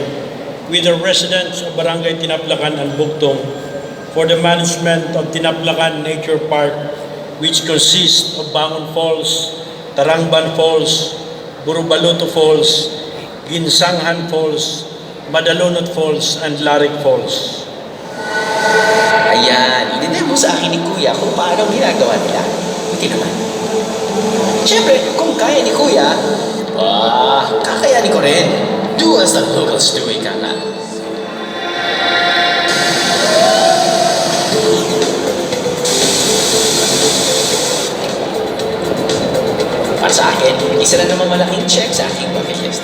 with the residents of Barangay Tinaplakan and Bugtong for the management of Tinaplakan Nature Park, which consists of Bangon Falls, Tarangban Falls, Burubaluto Falls, Ginsanghan Falls, Madalunot Falls, and Larik Falls. Ayan, idinay mo sa akin ni Kuya kung paano ginagawa nila. Buti naman. Siyempre, kung kaya ni Kuya, kakayanin ko rin. Do as the locals do, ika nga. Para sa akin, isa na naman malaking check sa aking bucket list.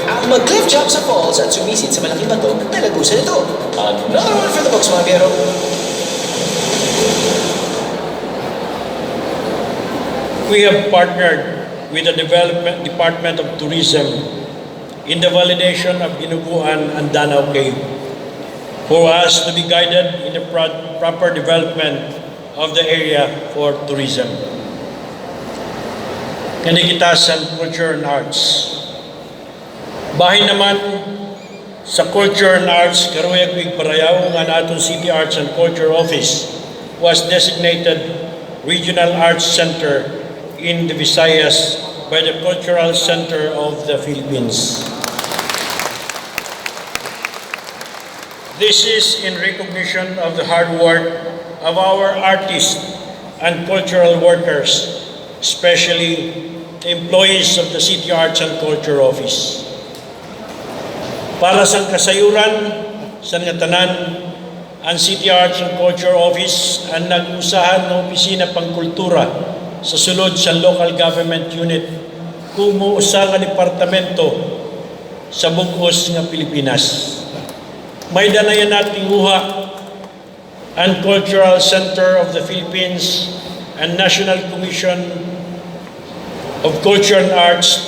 Ang mag-cliff jump sa falls at sumisid sa malaking bato na lagusan ito. Another one for the books, mga biyero. We have partnered with the Department of Tourism in the validation of Ginuguan and Danau Cave for us to be guided in the proper development of the area for tourism. Kanikitas and Culture and Arts. Bahin naman sa Culture and Arts, karuyag wig parayaw nga natong City Arts and Culture Office was designated Regional Arts Center in the Visayas by the Cultural Center of the Philippines. This is in recognition of the hard work of our artists and cultural workers, especially the employees of the City Arts and Culture Office. Para sa kasayuran sa nga tanan, ang City Arts and Culture Office ang nag-usahan ng opisina pangkultura sa sulod sa local government unit kumuusa nga departamento sa bugos nga Pilipinas. May danayan nating uha ang Cultural Center of the Philippines and National Commission of Culture and Arts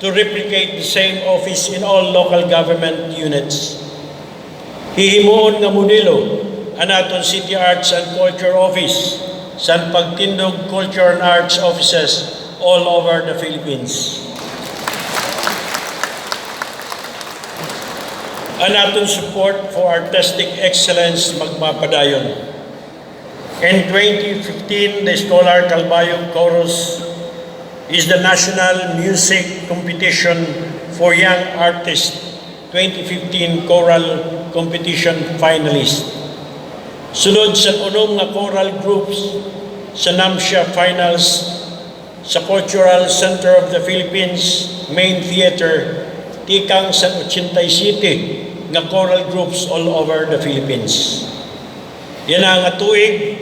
to replicate the same office in all local government units. Hihimuon nga modelo ang aton City Arts and Culture Office sa pagtindog culture and arts offices all over the Philippines. Ang aton support for artistic excellence magmapadayon. In 2015, the Scholar Calbayog Chorus is the National Music Competition for Young Artists 2015 Choral Competition finalist. Sulod sa unom nga choral groups sa NAMSIA Finals sa Cultural Center of the Philippines Main Theater, tikang sa 87 nga choral groups all over the Philippines. Yan ang tuig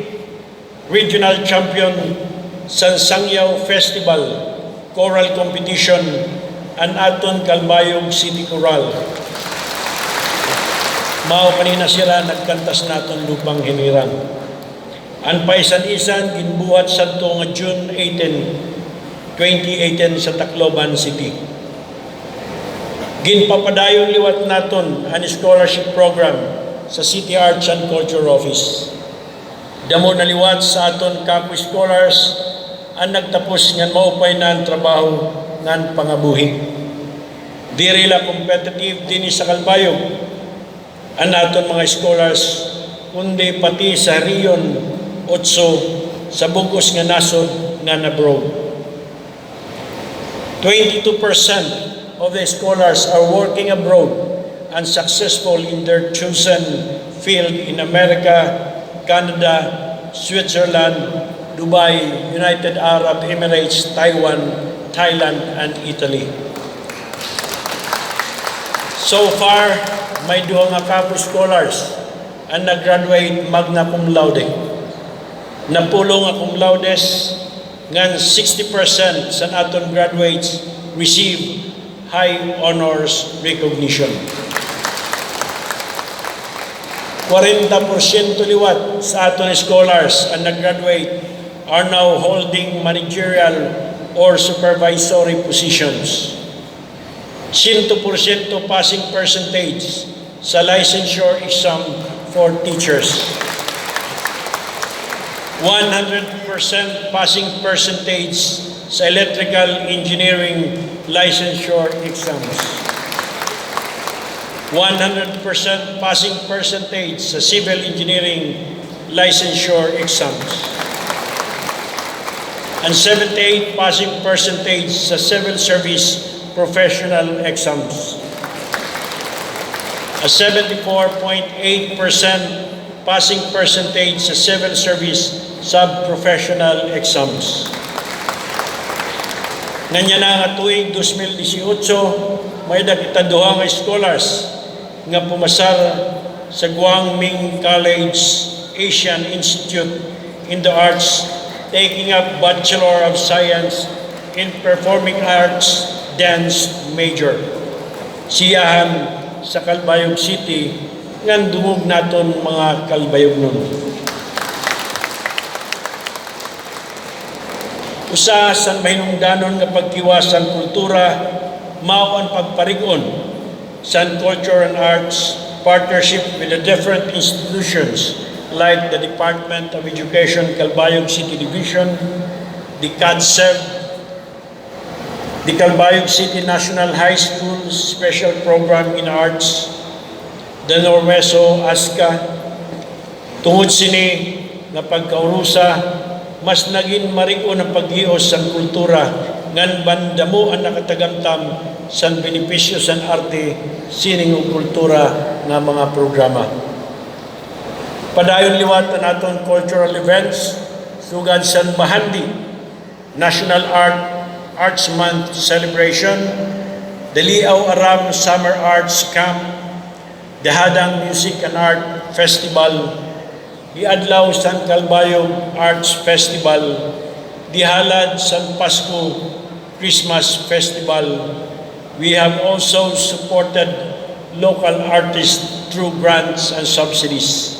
regional champion sa Sangyaw Festival Choral Competition ang aton Calbayog City Choral. Mao kanina sila nagkantas naton lupang hinirang. Ang paisan-isan ginbuhat sadto nga June 18, 2018 sa Tacloban City. Ginpapadayon liwat naton ang scholarship program sa City Arts and Culture Office. Damo na liwat sa aton campus scholars ang nagtapos ngan maupay na ang trabaho ngan pangabuhi. Diri la competitive din sa Calbayog ang aton mga scholars kundi pati sa Rion 8 sa bugos nga nasod nga abroad. 22% of the scholars are working abroad and successful in their chosen field in America, Canada, Switzerland, Dubai, United Arab Emirates, Taiwan, Thailand, and Italy. So far, may duha nga campus scholars ang nag-graduate magna cum laude. Napulo nga cum laudes ngan 60% sa aton graduates receive high honors recognition. 40% liwat sa aton scholars ang nag-graduate are now holding managerial or supervisory positions. 100% passing percentage sa licensure exam for teachers. 100% passing percentage sa electrical engineering licensure exams. 100% passing percentage sa civil engineering licensure exams. And 78% passing percentage sa civil service professional exams. A 74.8% passing percentage sa civil service sub-professional exams. Nganya na nga tuig 2018, may dakita duha nga scholars nga pumasar sa Guangming College Asian Institute in the Arts, taking up Bachelor of Science in Performing Arts Dance major. Siyahan sa Calbayog City ngan dungog naton mga Calbayog nun. Usa sa mahinungdanon nga pagtiwasan kultura mao ang pagparigon sa culture and arts partnership with the different institutions like the Department of Education Calbayog City Division, the CADSEV, the Calbayog City National High School Special Program in Arts, the Norweso ASCA. Tungod sini nga pagkaurusa, mas naging marigon ang paghios sa kultura ngan bandamo ang nakatagamtam sa benepisyo sa arte sining ug kultura nga mga programa. Padayon liwat ang aton cultural events sugad sa Mahandi National Art Arts Month celebration, the Liaw Aram Summer Arts Camp, the Hadang Music and Art Festival, the Adlaw San Calbayog Arts Festival, the Halad San Pasko Christmas Festival. We have also supported local artists through grants and subsidies.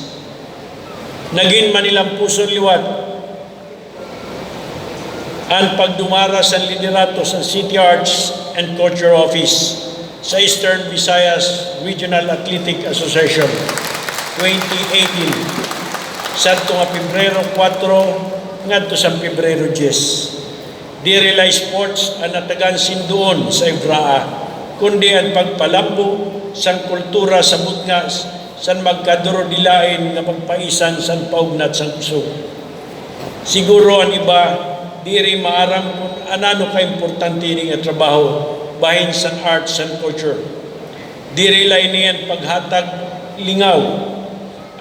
Naging Manilang puso liwat ang pagdumara sa liderato sa City Arts and Culture Office sa Eastern Visayas Regional Athletic Association 2018 sa Pebrero 4 ngadto sa Pebrero 10. Di relay sports ang natagan sindoon sa Ibraa, kundi ang pagpalambo sang kultura sa butngas san magkaduro dilain nga pagpaisan san paugnat sang puso. Siguro ang iba diri maaram kung anano ka importante ni nga trabaho bahin san arts and culture. Diri lay niyan paghatag lingaw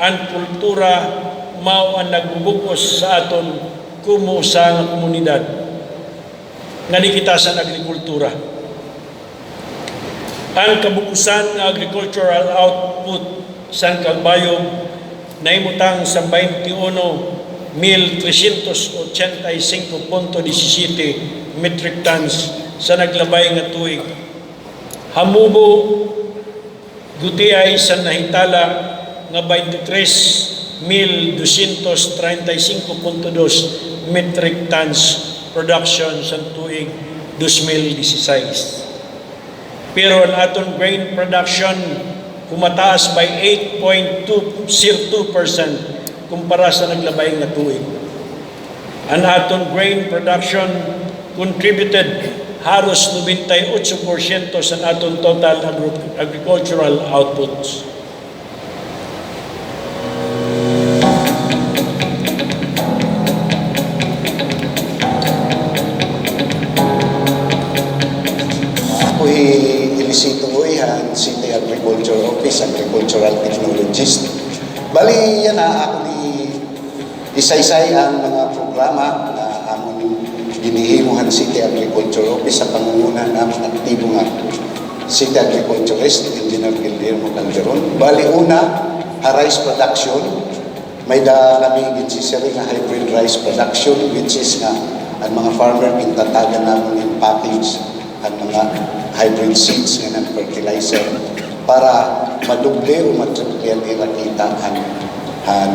ang kultura mao ang nagbubukos sa aton kumo sa nga komunidad nga kita sa agrikultura. Ang kabukusan ng agricultural output sa Calbayog naimutang sa 21,385.17 metric tons sa naglabay nga tuig. Hamubo gutiay sa nahitala nga 23,235.2 metric tons production sa tuig 2016. Pero ang aton grain production kumataas by 8.202% kumpara sa naglabay nga tuig. Ang aton grain production contributed halos 98% sa aton total agricultural outputs. Ilisito Uihan, City Agriculture Office, Agricultural Technologist. Bali yan ako ni isaysay ang mga programa na amon ginihimuhan City Agriculture Office sa pangungunan namon aktibo nga City Agriculturist, Engineer Guillermo Calderon. Bali una, rice production. May da kami ginsisiri nga hybrid rice production which is nga ang mga farmer pintatagan namon in package ang mga hybrid seeds nga ng fertilizer para maduble o matriple irakita ang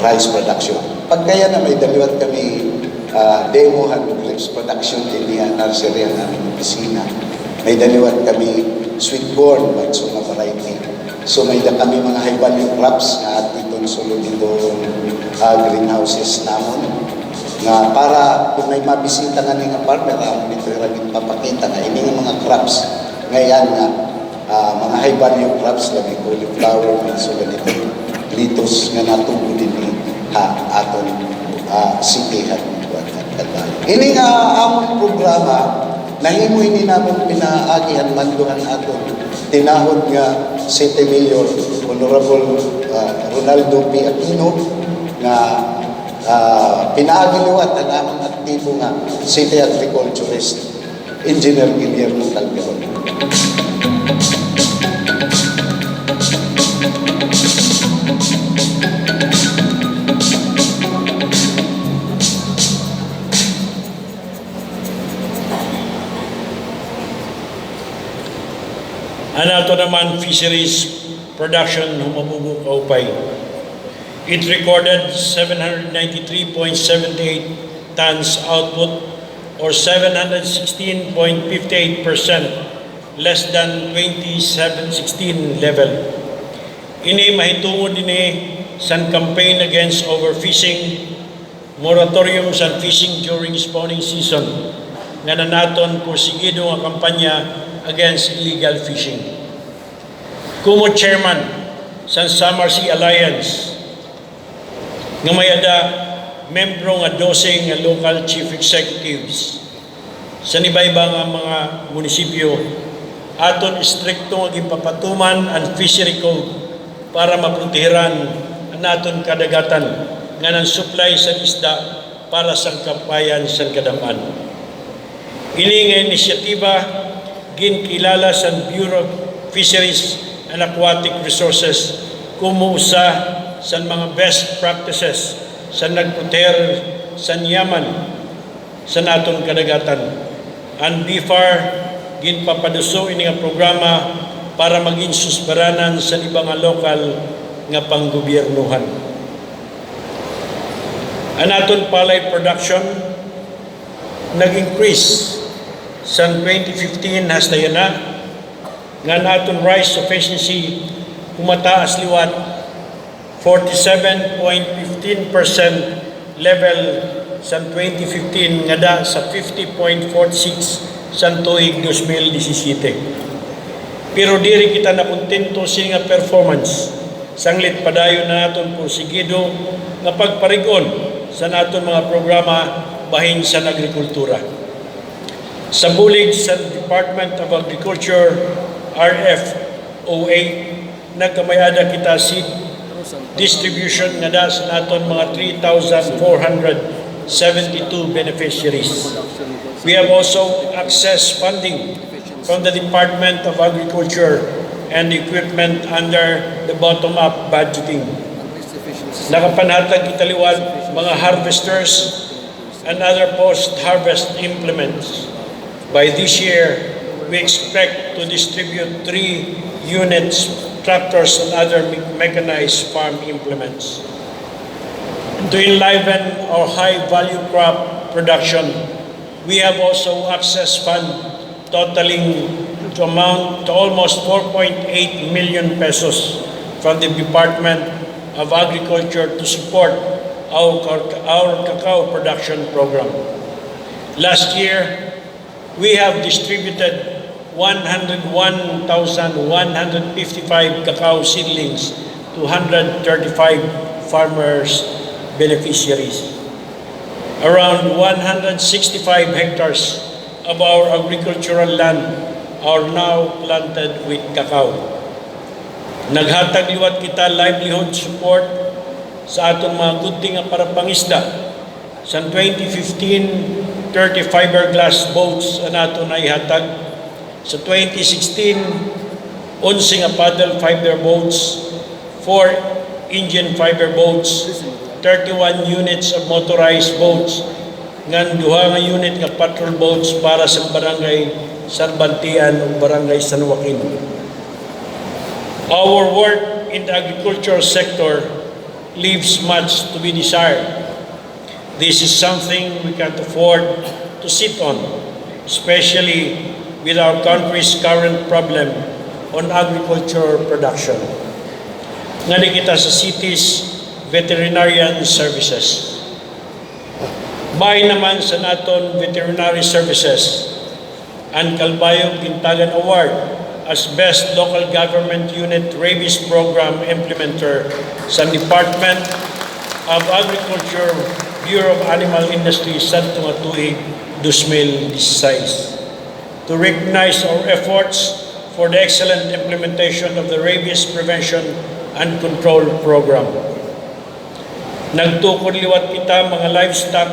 rice production. Pagkaya na may daliwat kami demohan grapes production din niya nursery ang aming opisina. May daliwat kami sweet corn, magsuma variety. So may da kami mga high value crops nga at itong sulod itong greenhouses namon nga para kung may mabisita nga nga farmer dito rin papakita nga ini nga mga crops ngayon nga mga high value crops lagi cauliflower mga so ganito litos nga natubo din aton city at ini nga among programa nahimo hindi namin pinaagihan manduhan aton tinahod nga City Mayor Honorable Ronaldo P. Aquino nga pinaagiliwat ang aming aktibo nga City Agriculturist Engineer Guillermo Calderon. Ano naman fisheries production humabugo kaupay. It recorded 793.78 tons output or 716.58% less than 2016 level. Ini mahitungod ini sa campaign against overfishing, moratorium sa fishing during spawning season, nga nanaton porsigido nga kampanya against illegal fishing. Kumo chairman sa Summer Sea Alliance, nga may ada membro nga 12 nga local chief executives sa iba-iba nga mga munisipyo aton istrikto nga gipapatuman ang fishery code para maprotehiran ang aton kadagatan nga nang supply sa isda para sa kapayan sa kadapan. Ini nga inisyatiba ginkilala sa Bureau of Fisheries and Aquatic Resources kumuusa sa mga best practices sa nagproteher sa yaman sa naton kadagatan. And BFAR ginpapaduso ini nga programa para maging susbaranan sa ibang lokal nga panggobyernuhan. Ang aton palay production nag-increase sa 2015 hasta yan na nga naton rice sufficiency kumataas liwat 47.15% level sa 2015 nga da sa 50.46 sa tuig 2017. Pero diri kita nakontento sa nga performance. Sanglit padayon na naton porsigido nga pagparigon sa naton mga programa bahin sa agrikultura. Sa bulig sa Department of Agriculture RFOA nagkamayada kita seed distribution nga da sa naton mga 3,472 beneficiaries. We have also accessed funding from the Department of Agriculture and Equipment under the bottom-up budgeting. Nakapanhatag kita liwat mga harvesters and other post-harvest implements. By this year, we expect to distribute 3 units, tractors, and other mechanized farm implements. To enliven our high-value crop production, we have also accessed funds totaling to amount to almost 4.8 million pesos from the Department of Agriculture to support our cacao production program. Last year, we have distributed 101,155 cacao seedlings to 135 farmers beneficiaries. Around 165 hectares of our agricultural land are now planted with cacao. Naghatag liwat kita livelihood support sa atong mga gudti nga para pangisda. Sa 2015, 30 fiberglass boats ang aton ay hatag. Sa 2016, 11 nga paddle fiber boats, 4 engine fiber boats, 31 units of motorized boats, ngan duha nga unit nga patrol boats para sa barangay San Bantian ug barangay San Joaquin. Our work in the agricultural sector leaves much to be desired. This is something we can't afford to sit on, especially with our country's current problem on agriculture production. Ngani kita sa cities veterinarian services. May naman sa naton veterinary services ang Calbayog Gintagan Award as Best Local Government Unit Rabies Program Implementer sa Department of Agriculture, Bureau of Animal Industry sa tuig 2016. To recognize our efforts for the excellent implementation of the Rabies Prevention and Control Program. Nagtukod liwat kita mga livestock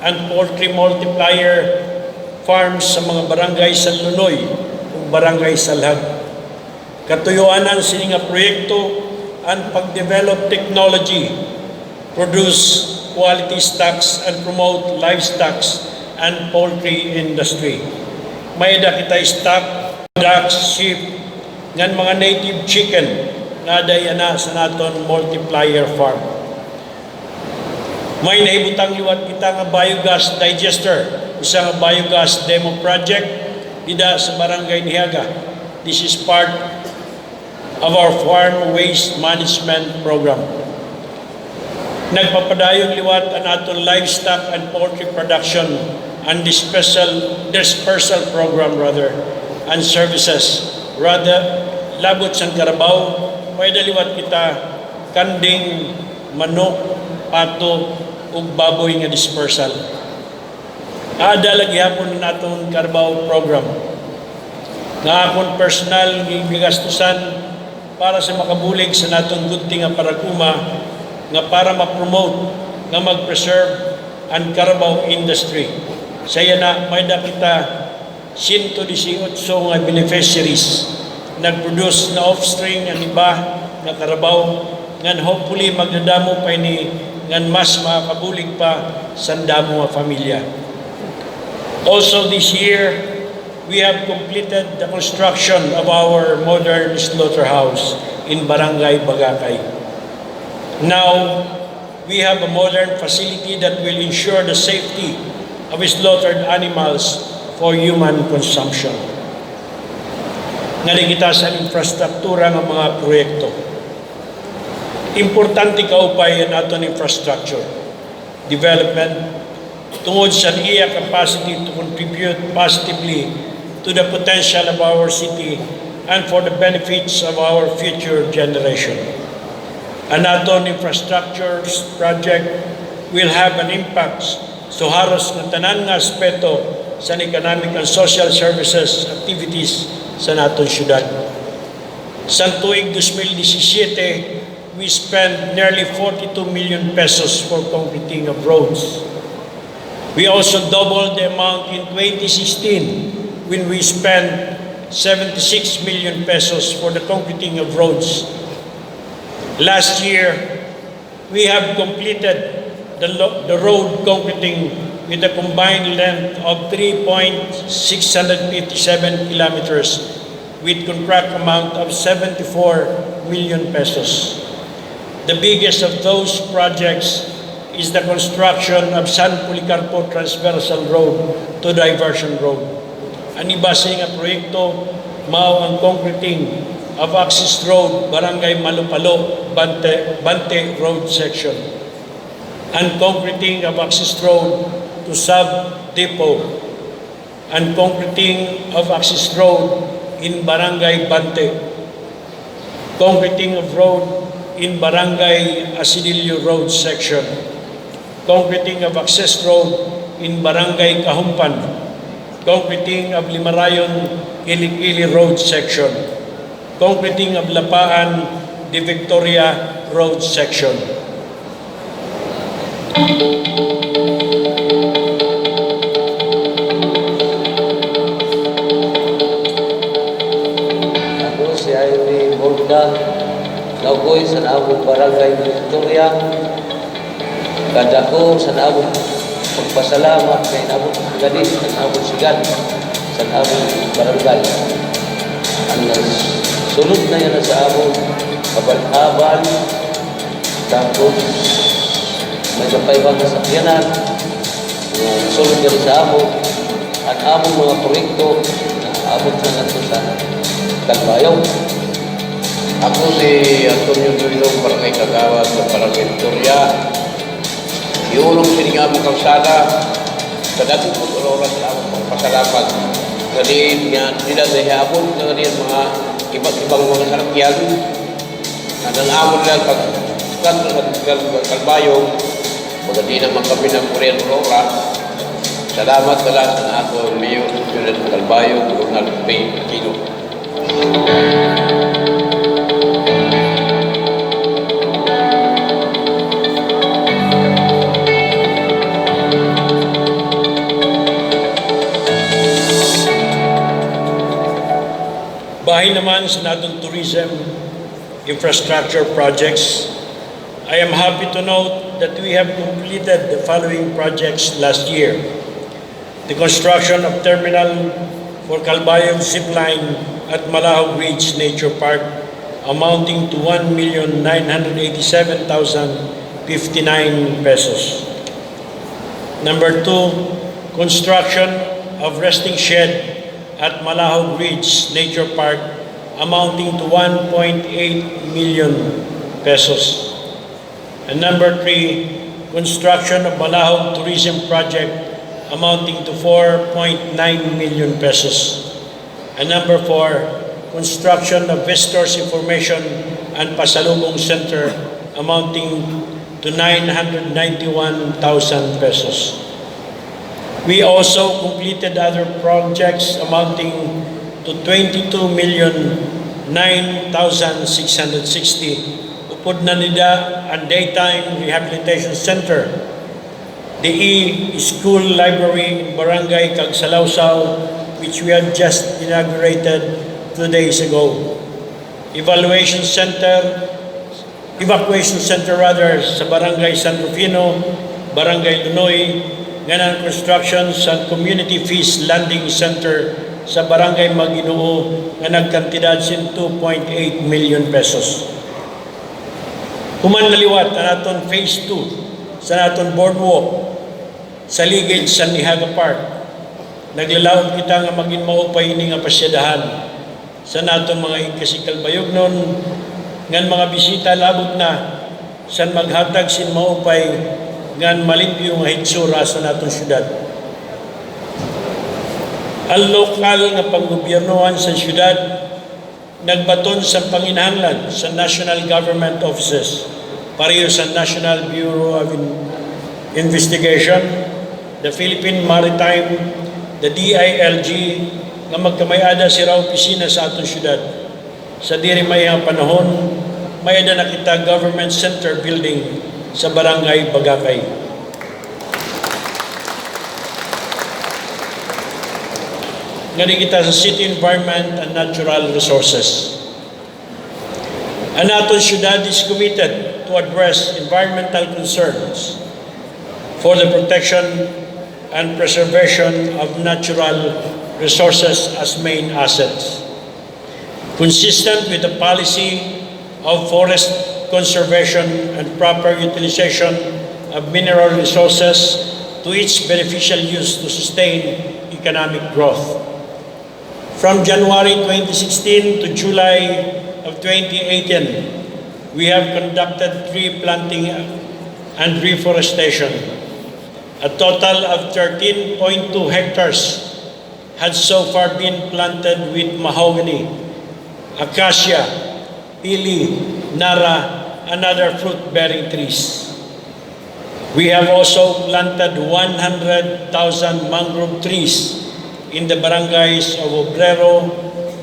and poultry multiplier farms sa mga barangay sa Lunoy ug barangay sa Lag. Katuyuanan sini nga proyekto ang pag-develop technology, produce quality stocks and promote livestock and poultry industry. May da kita stock, ducks, sheep, ngan mga native chicken na dayana sa naton multiplier farm. May nahibutang liwat kita nga biogas digester, isang biogas demo project dida sa barangay Nihaga. This is part of our farm waste management program. Nagpapadayong liwat ang aton livestock and poultry production and dispersal program and services. Labot sang Carabao, may daliwat kita kanding, manok, pato, ug baboy nga dispersal. Adala gihapon natong Carabao program. Nga akong personal gigastusan para sa makabulig sa natong gudti nga parakuma nga para ma-promote nga mag-preserve ang Carabao industry Saya na may nakita 118 nga beneficiaries nag-produce na offspring ang iba na karabaw ngan hopefully magdadamo pa ni ngan mas makabulig pa sa damo nga pamilya. Also this year, we have completed the construction of our modern slaughterhouse in Barangay Bagakay. Now, we have a modern facility that will ensure the safety of slaughtered animals for human consumption. Naligita sa infrastruktura ng mga proyekto. Importante kaupay ang aton infrastructure development tungod sa iya capacity to contribute positively to the potential of our city and for the benefits of our future generation. Ang aton infrastructure project will have an impact sa halos ng tanan nga aspeto sa economic and social services activities sa naton syudad. Sa tuig 2017, we spent nearly 42 million pesos for completing of roads. We also doubled the amount in 2016 when we spent 76 million pesos for the completing of roads. Last year, we have completed the road completing with a combined length of 3.657 kilometers with contract amount of 74 million pesos. The biggest of those projects is the construction of San Policarpo Transversal Road to Diversion Road. Ang iba sa nga proyekto, mao ang concreting of access road Barangay Malupalo, Bante Road section. And concreting of access road to Sub Depot. And concreting of access road in Barangay Bante. Concreting of road in Barangay Asidillo Road section. Concreting of access road in Barangay Kahumpan, concreting of Limarayon Kilikili Road section, concreting of Lapaan de Victoria Road section. Ako si Ivy Borda, Naugoy sa naabong Barangay Victoria. Kadako sa naabong pagpasalamat kay naabong gadis, sa naabong sigat, sa naabong barangay. Ang sunod na yan sa abong kabal-habal, tapos may kapaibang kasakyanan, sunod yan sa abong, at abong mga proyekto na abot na nato sa Calbayog. Ako si Antonio Duilong, Barangay Kagawad sa Barangay Victoria. Iulong sininga mong kalsada sa dating oras na akong pagpasalamat. Kasi nila sa hiabot na rin mga iba't-ibang mga sarakyan. Nanangamon lang pag-skat ng Calbayog, pagka di naman kami ng Korean Flora. Salamat pala sa ako, Mayor Susunod ng Calbayog, Ronaldo Aquino. Bahay naman sa natong tourism infrastructure projects, I am happy to note that we have completed the following projects last year. The construction of terminal for Calbayog Zipline at Malahog Ridge Nature Park amounting to 1,987,059 pesos. Number 2, construction of resting shed at Malahog Ridge Nature Park amounting to 1.8 million pesos. And number 3, construction of Malahog Tourism Project amounting to 4.9 million pesos. And number 4, construction of Visitors Information and Pasalubong Center amounting to 991,000 pesos. We also completed other projects amounting to 22,009,660. Upod na nila ang Daytime Rehabilitation Center the e-school library in Barangay Kagsalawsaw, which we have just inaugurated 2 days ago. Evacuation center sa Barangay San Rufino, Barangay Dunoy, nganan construction sa Community Feast Landing Center sa Barangay Maginoo nga nagkantidad sin 2.8 million pesos. Human naliwat ang aton phase 2 sa aton boardwalk sa ligid sa Nihaga Park. Naglalaon kita nga maging maupay ini nga pasyadahan sa naton mga igkasi Calbayog nun ngan mga bisita labot na san maghatag sin maupay ngan malimpyo nga hitsura sa naton syudad. Ang lokal nga panggobyernohan sa syudad nagbaton sa panginahanglan sa national government offices pareho sa National Bureau of Investigation, the Philippine Maritime, the DILG nga magkamayada sira opisina sa atong syudad. Sa diri may panahon, may ada nakita government center building sa Barangay Bagakay. Ngani kita sa City Environment and Natural Resources. Ang aton syudad is committed to address environmental concerns for the protection and preservation of natural resources as main assets. Consistent with the policy of forest conservation and proper utilization of mineral resources to its beneficial use to sustain economic growth. From January 2016 to July of 2018, we have conducted tree planting and reforestation. A total of 13.2 hectares had so far been planted with mahogany, acacia, pili, nara, and other fruit-bearing trees. We have also planted 100,000 mangrove trees in the barangays of Obrero,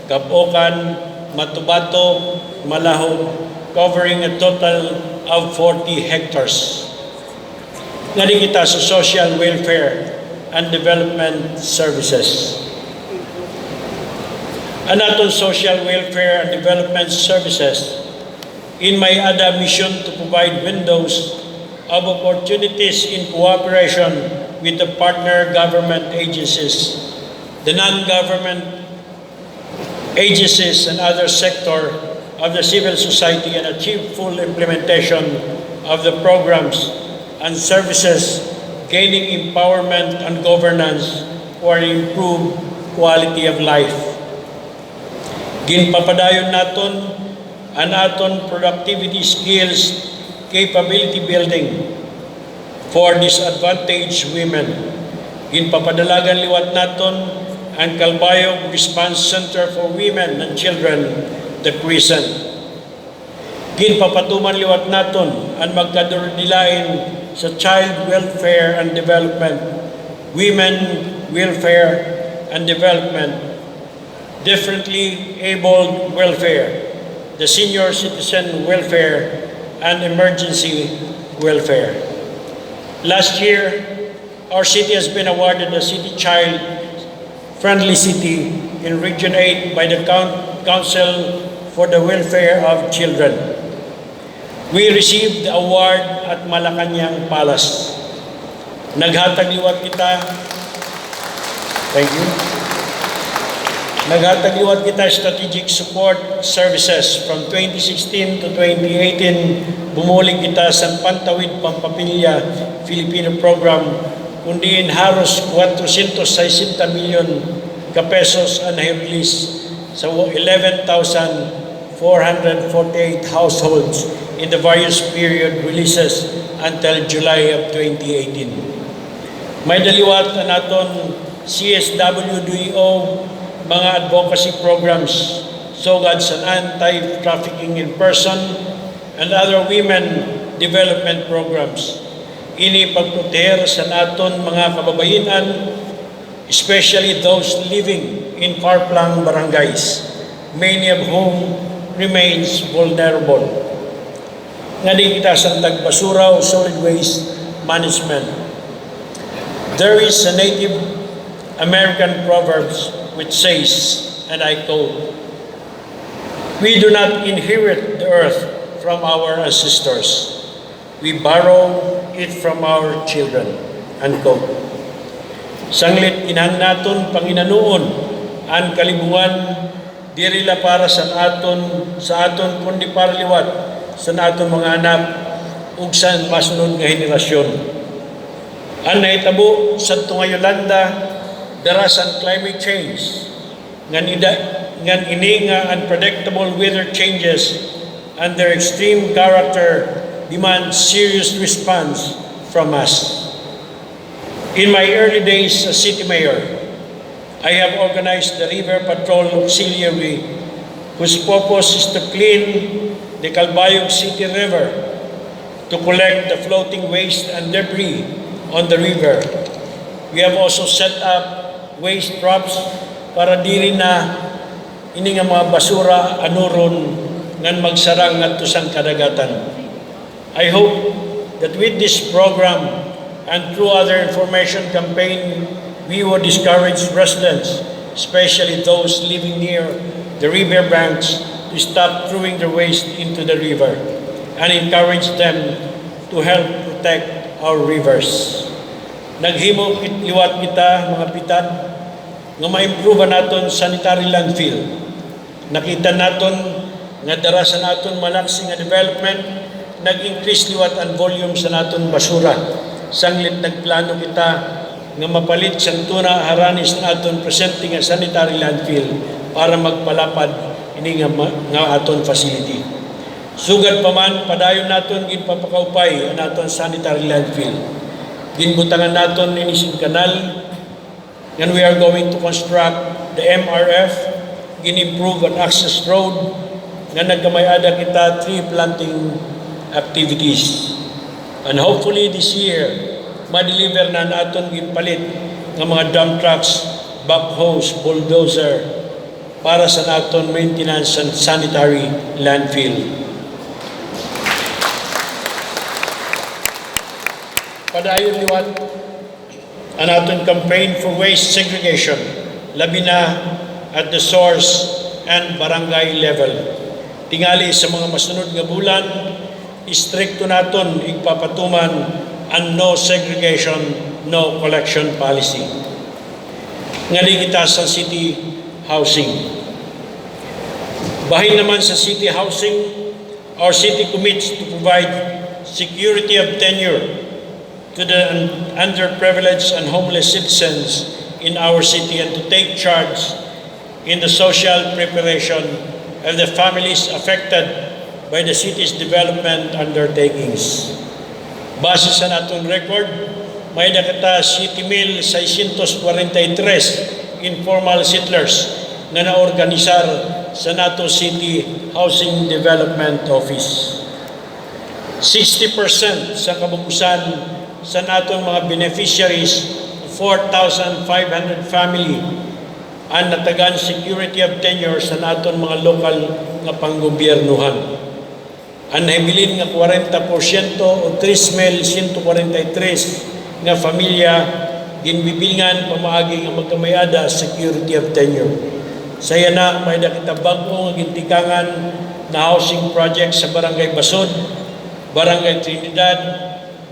Capocan, Matubato, Malahog, covering a total of 40 hectares. Ngani kita sa social welfare and development services. Ang aton social welfare and development services in may ada mission to provide windows of opportunities in cooperation with the partner government agencies, the non-government agencies and other sector of the civil society, and achieve full implementation of the programs and services, gaining empowerment and governance for improved quality of life. Ginpapadayon naton ang aton productivity skills capability building for disadvantaged women. Ginpapadalagan liwat naton ang Calbayog Response Center for Women and Children, the Crescent. Ginpapatuman liwat naton ang magkadurdilain sa Child Welfare and Development, Women Welfare and Development, Differently Abled Welfare, the Senior Citizen Welfare, and Emergency Welfare. Last year, our city has been awarded the City Child Friendly City in Region 8 by the Council for the Welfare of Children. We received the award at Malacanang Palace. Naghatag liwat kita. Thank you. Naghatag liwat kita strategic support services from 2016 to 2018. Bumulig kita sa Pantawid Pampapilya Filipino Program, kundiin halos 460 milyon kapesos ang na-release sa 11,448 households in the various period releases until July of 2018. May daliwat na naton CSWDO mga advocacy programs, SOCA sa anti-trafficking in person and other women development programs. Ini pagproteher sa naton mga kababayan, especially those living in far-flung barangays, many of whom remains vulnerable. Nga di kita sa tagbasura o solid waste management. There is a Native American proverb which says, and I quote, "We do not inherit the earth from our ancestors. We borrow it from our children." Unquote. Sanglit inang naton Panginoon ang kalibungan dirila para sa aton kundi para liwat sa aton mga anak ug sa masunod nga henerasyon. Ang nahitabo sa tunga Yolanda darasan climate change ngan ini nga unpredictable weather changes and their extreme character demand serious response from us. In my early days as city mayor, I have organized the River Patrol Auxiliary, whose purpose is to clean the Calbayog City River, to collect the floating waste and debris on the river. We have also set up waste drops para diri na ini nga mga basura anuron ngan magsarang ngadto sang kadagatan. I hope that with this program and through other information campaign, we will discourage residents, especially those living near the river banks, to stop throwing their waste into the river and encourage them to help protect our rivers. Naghimo liwat kita mga pitad nga ma-improve naton sanitary landfill. Nakita naton nga dara sa naton malaksi nga development, nag-increase liwat ang volume sa naton basura. Sanglit nagplano kita nga mapalit siyang tuna haranis na aton presenting nga sanitary landfill para magpalapad ini nga aton facility. Sugad pa man, padayon naton ginpapakaupay ang aton sanitary landfill. Ginbutangan naton inising kanal, and we are going to construct the MRF, gin-improve an access road, nga nagkamayada kita 3 planting activities. And hopefully this year, ma-deliver na naton ginpalit ng mga dump trucks, backhoes, bulldozer para sa naton maintenance and sanitary landfill. Padayon liwat ang aton campaign for waste segregation, labi na at the source and barangay level. Tingali sa mga masunod nga bulan, istrikto naton igpapatuman ang no segregation, no collection policy. Ngali kita sa city housing. Bahin naman sa city housing, our city commits to provide security of tenure to the underprivileged and homeless citizens in our city and to take charge in the social preparation of the families affected by the city's development undertakings. Base sa natong record, may nakita 7,643 informal settlers na naorganisar sa nato City Housing Development Office. 60% sa kabubusan sa natong mga beneficiaries, 4,500 family, ang natagan security of tenure sa naton mga lokal nga panggobyernuhan. Ang nabilin nga 40% o 3,143 nga familia ginbibilingan pamaagi nga magkamayada security of tenure. Saya na may nakita bago nga gintikangan na housing project sa Barangay Basod, Barangay Trinidad,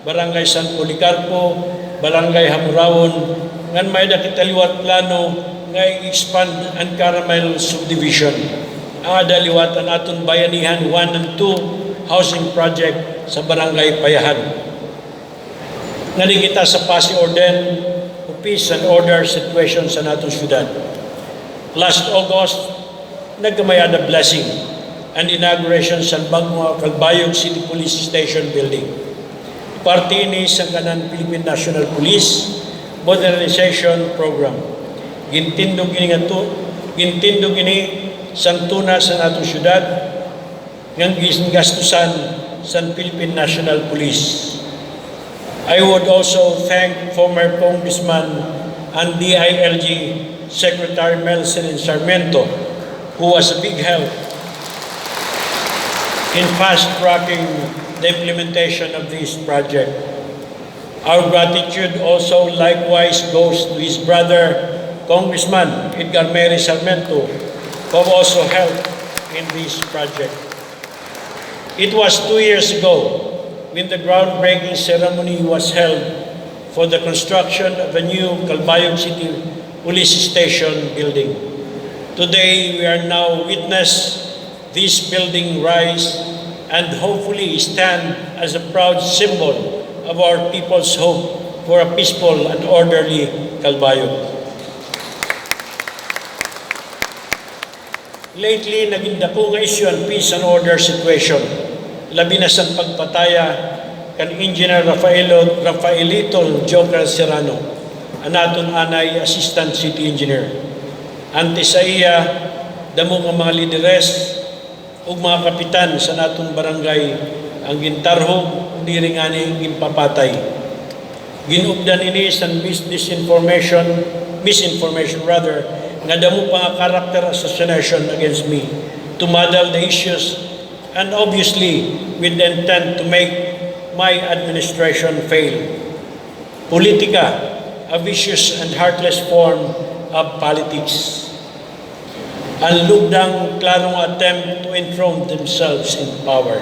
Barangay San Policarpo, Barangay Hamurawon, ngan may nakita liwat plano nga i-expand ang Caramel Subdivision. Ada liwat ang aton bayanihan 1 and 2 housing project sa Barangay Payahan. Naligita sa Pasig Orden o peace and order situation sa natong syudad. Last August, nagkamayada blessing and inauguration sa bagong Calbayog City Police Station Building. Parte ini sa kanan Philippine National Police Modernization Program. Gintindog ini sang tuna sa natong syudad ng gastusan sa Philippine National Police. I would also thank former Congressman and DILG Secretary Melson Sarmiento, who was a big help in fast-tracking the implementation of this project. Our gratitude also likewise goes to his brother, Congressman Edgar Mary Sarmiento, who have also helped in this project. It was 2 years ago when the groundbreaking ceremony was held for the construction of a new Calbayog City Police Station building. Today, we are now witness this building rise and hopefully stand as a proud symbol of our people's hope for a peaceful and orderly Calbayog. Lately, naging dako nga issue ang peace and order situation. Labi na sa pagpataya kan Engineer Rafaelito Joker Serrano, anaton anay Assistant City Engineer. Ante sa iya, damo nga mga lideres ug mga kapitan sa naton barangay ang gintarhog diri nga ni ginpapatay. Ginupdan ini sa misinformation rather, nga damo pa nga character assassination against me to muddle the issues and obviously with the intent to make my administration fail. Politika, a vicious and heartless form of politics. Ang lugdang klarong attempt to enthrone themselves in power.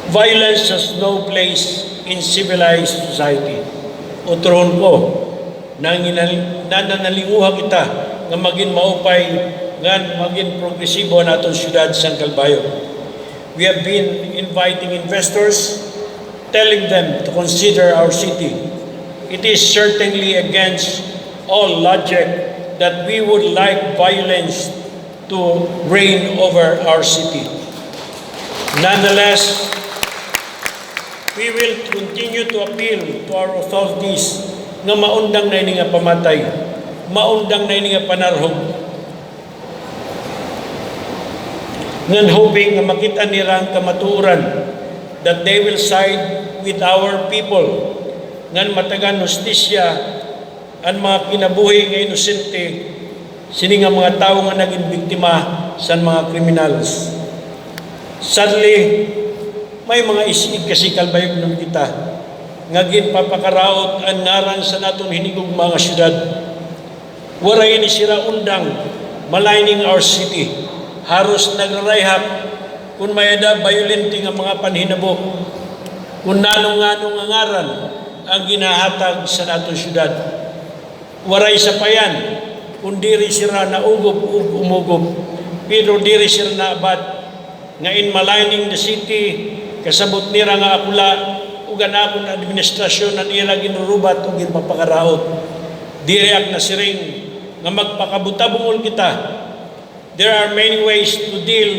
Violence has no place in civilized society. Uturon ko, nananalinguha kita nga maging maupay, nga maging progresibo naton syudad sa Calbayog. We have been inviting investors, telling them to consider our city. It is certainly against all logic that we would like violence to reign over our city. Nonetheless, we will continue to appeal to our authorities nga maundang na ini nga pamatay, maundang na ini nga panarhog. Ngan hoping nga makita nila ang kamatuoran that they will side with our people, ngan matagan hustisya ang mga kinabuhi nga inosente sini nga mga tao nga naging biktima sa mga criminals. Sadly, may mga isig kasi Calbayog ng kita nga ginpapakaraot ang ngaran sa naton hinigog mga syudad. Waray ni sira undang maligning our city. Haros nagrarayhap kung mayada violente nga mga panhinabo. Kung nanong-nganong nga ngaran ang ginahatag sa naton syudad. Waray sa payan kung diri sira naugop ug umugop. Pero diri sira naabad nga in maligning the city kasabot nira nga akula ug anakon administrasyon na nila ginurubat ug ginpapakaraot. Diri ak nasiring nga magpakabutabungol kita. There are many ways to deal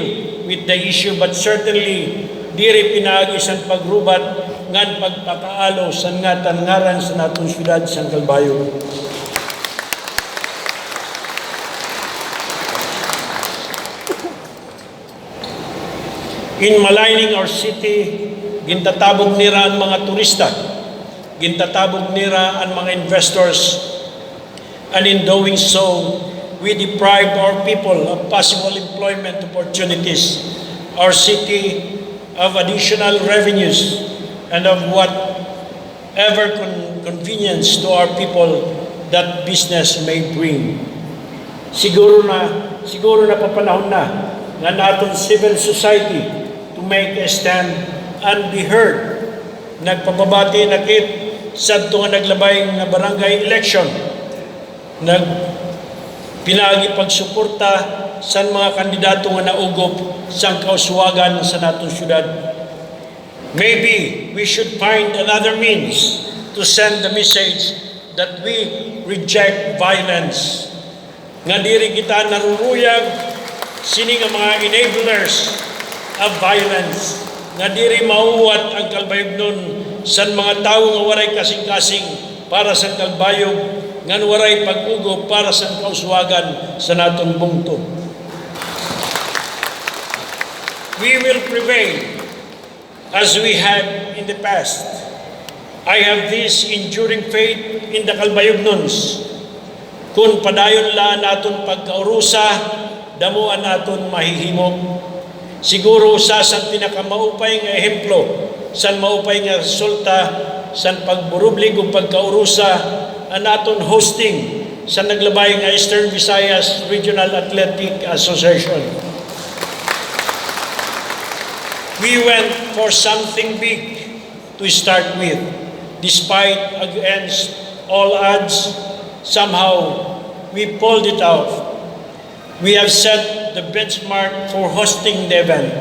with the issue but certainly diri pinaagi sang pagrubat ngan pagpakaalo sa ngatan ngaran sa natong syudad sa Calbayog. In maligning our city, gintatabog nira ang mga turista, gintatabog nira ang mga investors, and in doing so, we deprive our people of possible employment opportunities, our city of additional revenues, and of whatever convenience to our people that business may bring. Siguro na papanahon na nga naton civil society to make a stand and be heard. Nagpapabati na kit sa nga naglabay nga barangay election. Pinaagi pagsuporta sa mga kandidato nga naugop sa kauswagan sa natong syudad. Maybe we should find another means to send the message that we reject violence. Nga diri kita naruruyag sini nga mga enablers of violence. Nga diri mauwat ang Calbayog nun sa mga tao nga waray kasing-kasing para sa Calbayog, ngan waray pag-ugo para sa kauswagan sa naton bungtod. We will prevail as we have in the past. I have this enduring faith in the Calbayognons. Kung padayon la naton pagkaurusa, damuan naton mahihimog. Siguro sa pinakamaupay nga ehemplo, san maupay nga resulta, san pagburublig o pagkaurusa, ang aton hosting sa naglabay nga Eastern Visayas Regional Athletic Association. We went for something big to start with. Despite against all odds, somehow we pulled it off. We have set the benchmark for hosting the event.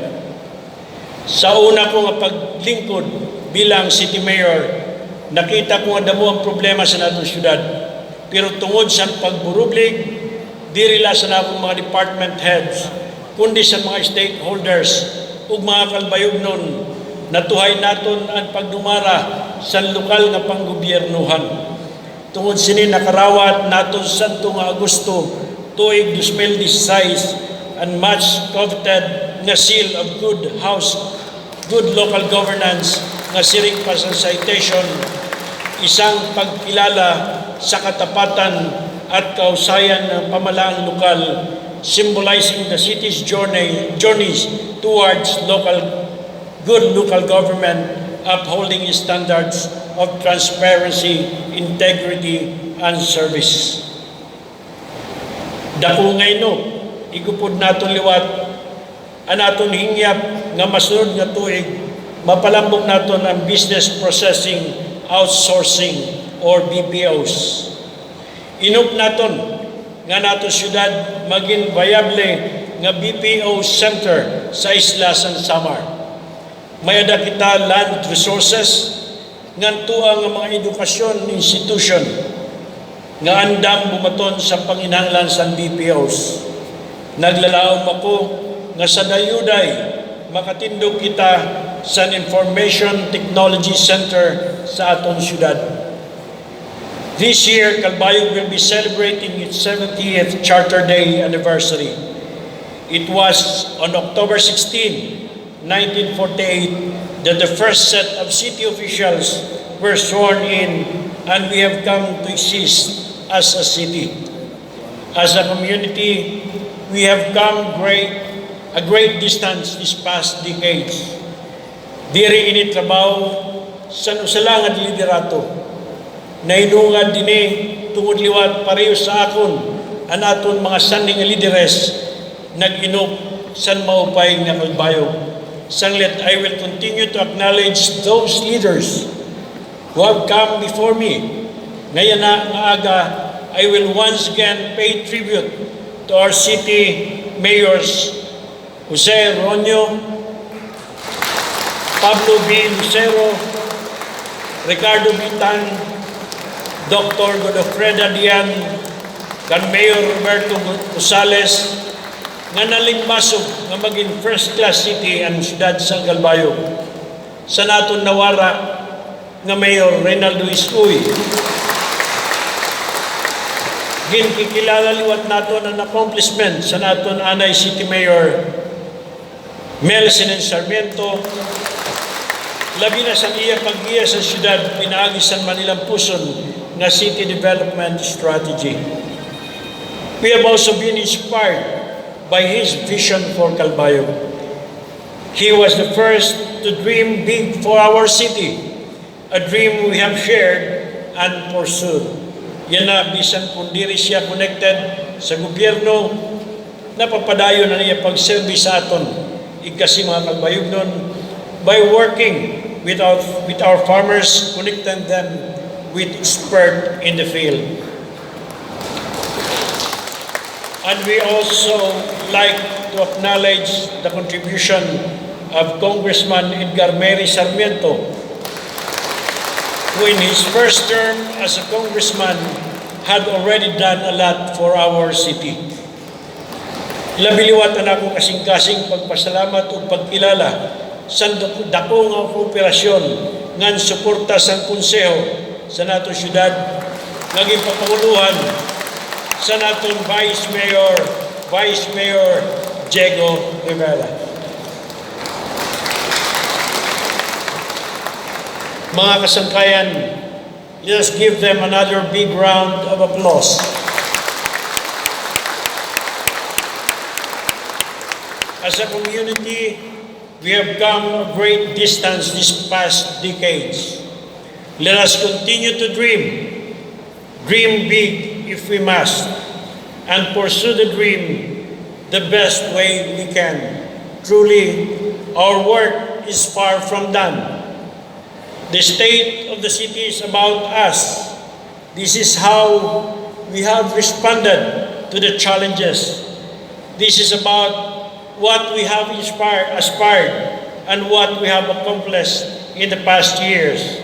Sa una ko nga paglingkod bilang City Mayor, nakita ko nga damo ang problema sa natong syudad. Pero tungod sa pagburublig, diri la sa natong mga department heads, kundi sa mga stakeholders ug mga kalbayog nun, natuhay naton ang pagdumara sa lokal nga panggobyernuhan. Tungod sini nakarawat naton sa nga Agosto tuig 2016 and much coveted nga seal of good local governance nga siring pa sa citation, isang pagkilala sa katapatan at kausayan ng pamalaang lokal, symbolizing the city's journeys towards good local government, upholding standards of transparency, integrity, and service. Dako ngay no, igupod naton liwat, ang aton hingyap nga masunod nga tuig, mapalambong naton ang business processing outsourcing or BPOs. Inup naton nga nato syudad maging viable nga BPO center sa isla San Samar. Mayada kita land resources nganto ang mga edukasyon institution nga andam bumaton sa panginahanglan sa BPOs. Naglalaom ako nga sa dayuday makatindog kita sa Information Technology Center sa aton syudad. This year, Calbayog will be celebrating its 70th Charter Day anniversary. It was on October 16, 1948, that the first set of city officials were sworn in, and we have come to exist as a city. As a community, we have come a great distance these past decades. Diri initrabaho sa usalangad liderato, nainungad dini tungod liwat pareho sa akon ang aton mga sanding lideres nag-inop san maupay nga Calbayog. Sanglit, I will continue to acknowledge those leaders who have come before me. Ngayon na nga aga, I will once again pay tribute to our city mayors Jose Ronyo, Pablo B. Lucero, Ricardo Bitan, Dr. Godofreda Dian, kan Mayor Roberto Rosales, nga nalimbasog nga maging first-class city ang siyudad sa Calbayog. Sa naton nawara nga Mayor Ronaldo Iscuy. Ginkikilala liwat naton ang accomplishment sa naton anay City Mayor Mel Sarmiento. Labi na sa iya pag-iya sa siyudad, pinaagisan Manilang puson nga city development strategy. We have also been inspired by his vision for Calbayog. He was the first to dream big for our city, a dream we have shared and pursued. Yan na, bisan kung diri siya connected sa gobyerno, napapadayon na niya pag-service sa aton, ikasi mga Calbayog nun, by working with our farmers, connecting them with expert in the field. And we also like to acknowledge the contribution of Congressman Edgar Mary Sarmiento, who in his first term as a congressman had already done a lot for our city. Labiliwatan ako kasing-kasing pagpasalamat o pagkilala sa dako nga kooperasyon ngan suporta sa konseho sa natong syudad, naging papanguluhan sa natong Vice Mayor Diego Rivera. Mga kasangkayan, let us give them another big round of applause. As As a community, we have come a great distance these past decades. Let us continue to dream big if we must, and pursue the dream the best way we can. Truly, our work is far from done. The state of the city is about us. This is how we have responded to the challenges. This is about what we have aspired, and what we have accomplished in the past years.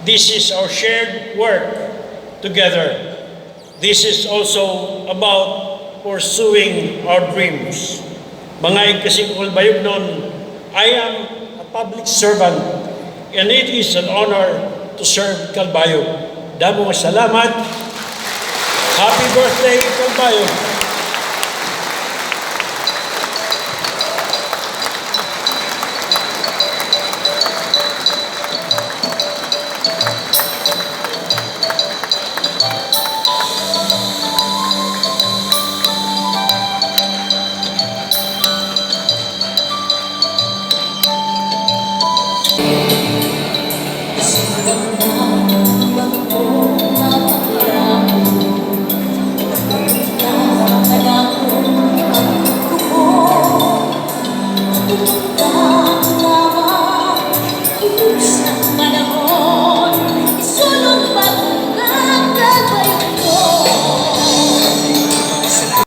This is our shared work together. This is also about pursuing our dreams. Mga ikasing Calbayog nun, I am a public servant, and it is an honor to serve Calbayog. Damo salamat. Happy birthday, Calbayog. Sa panahon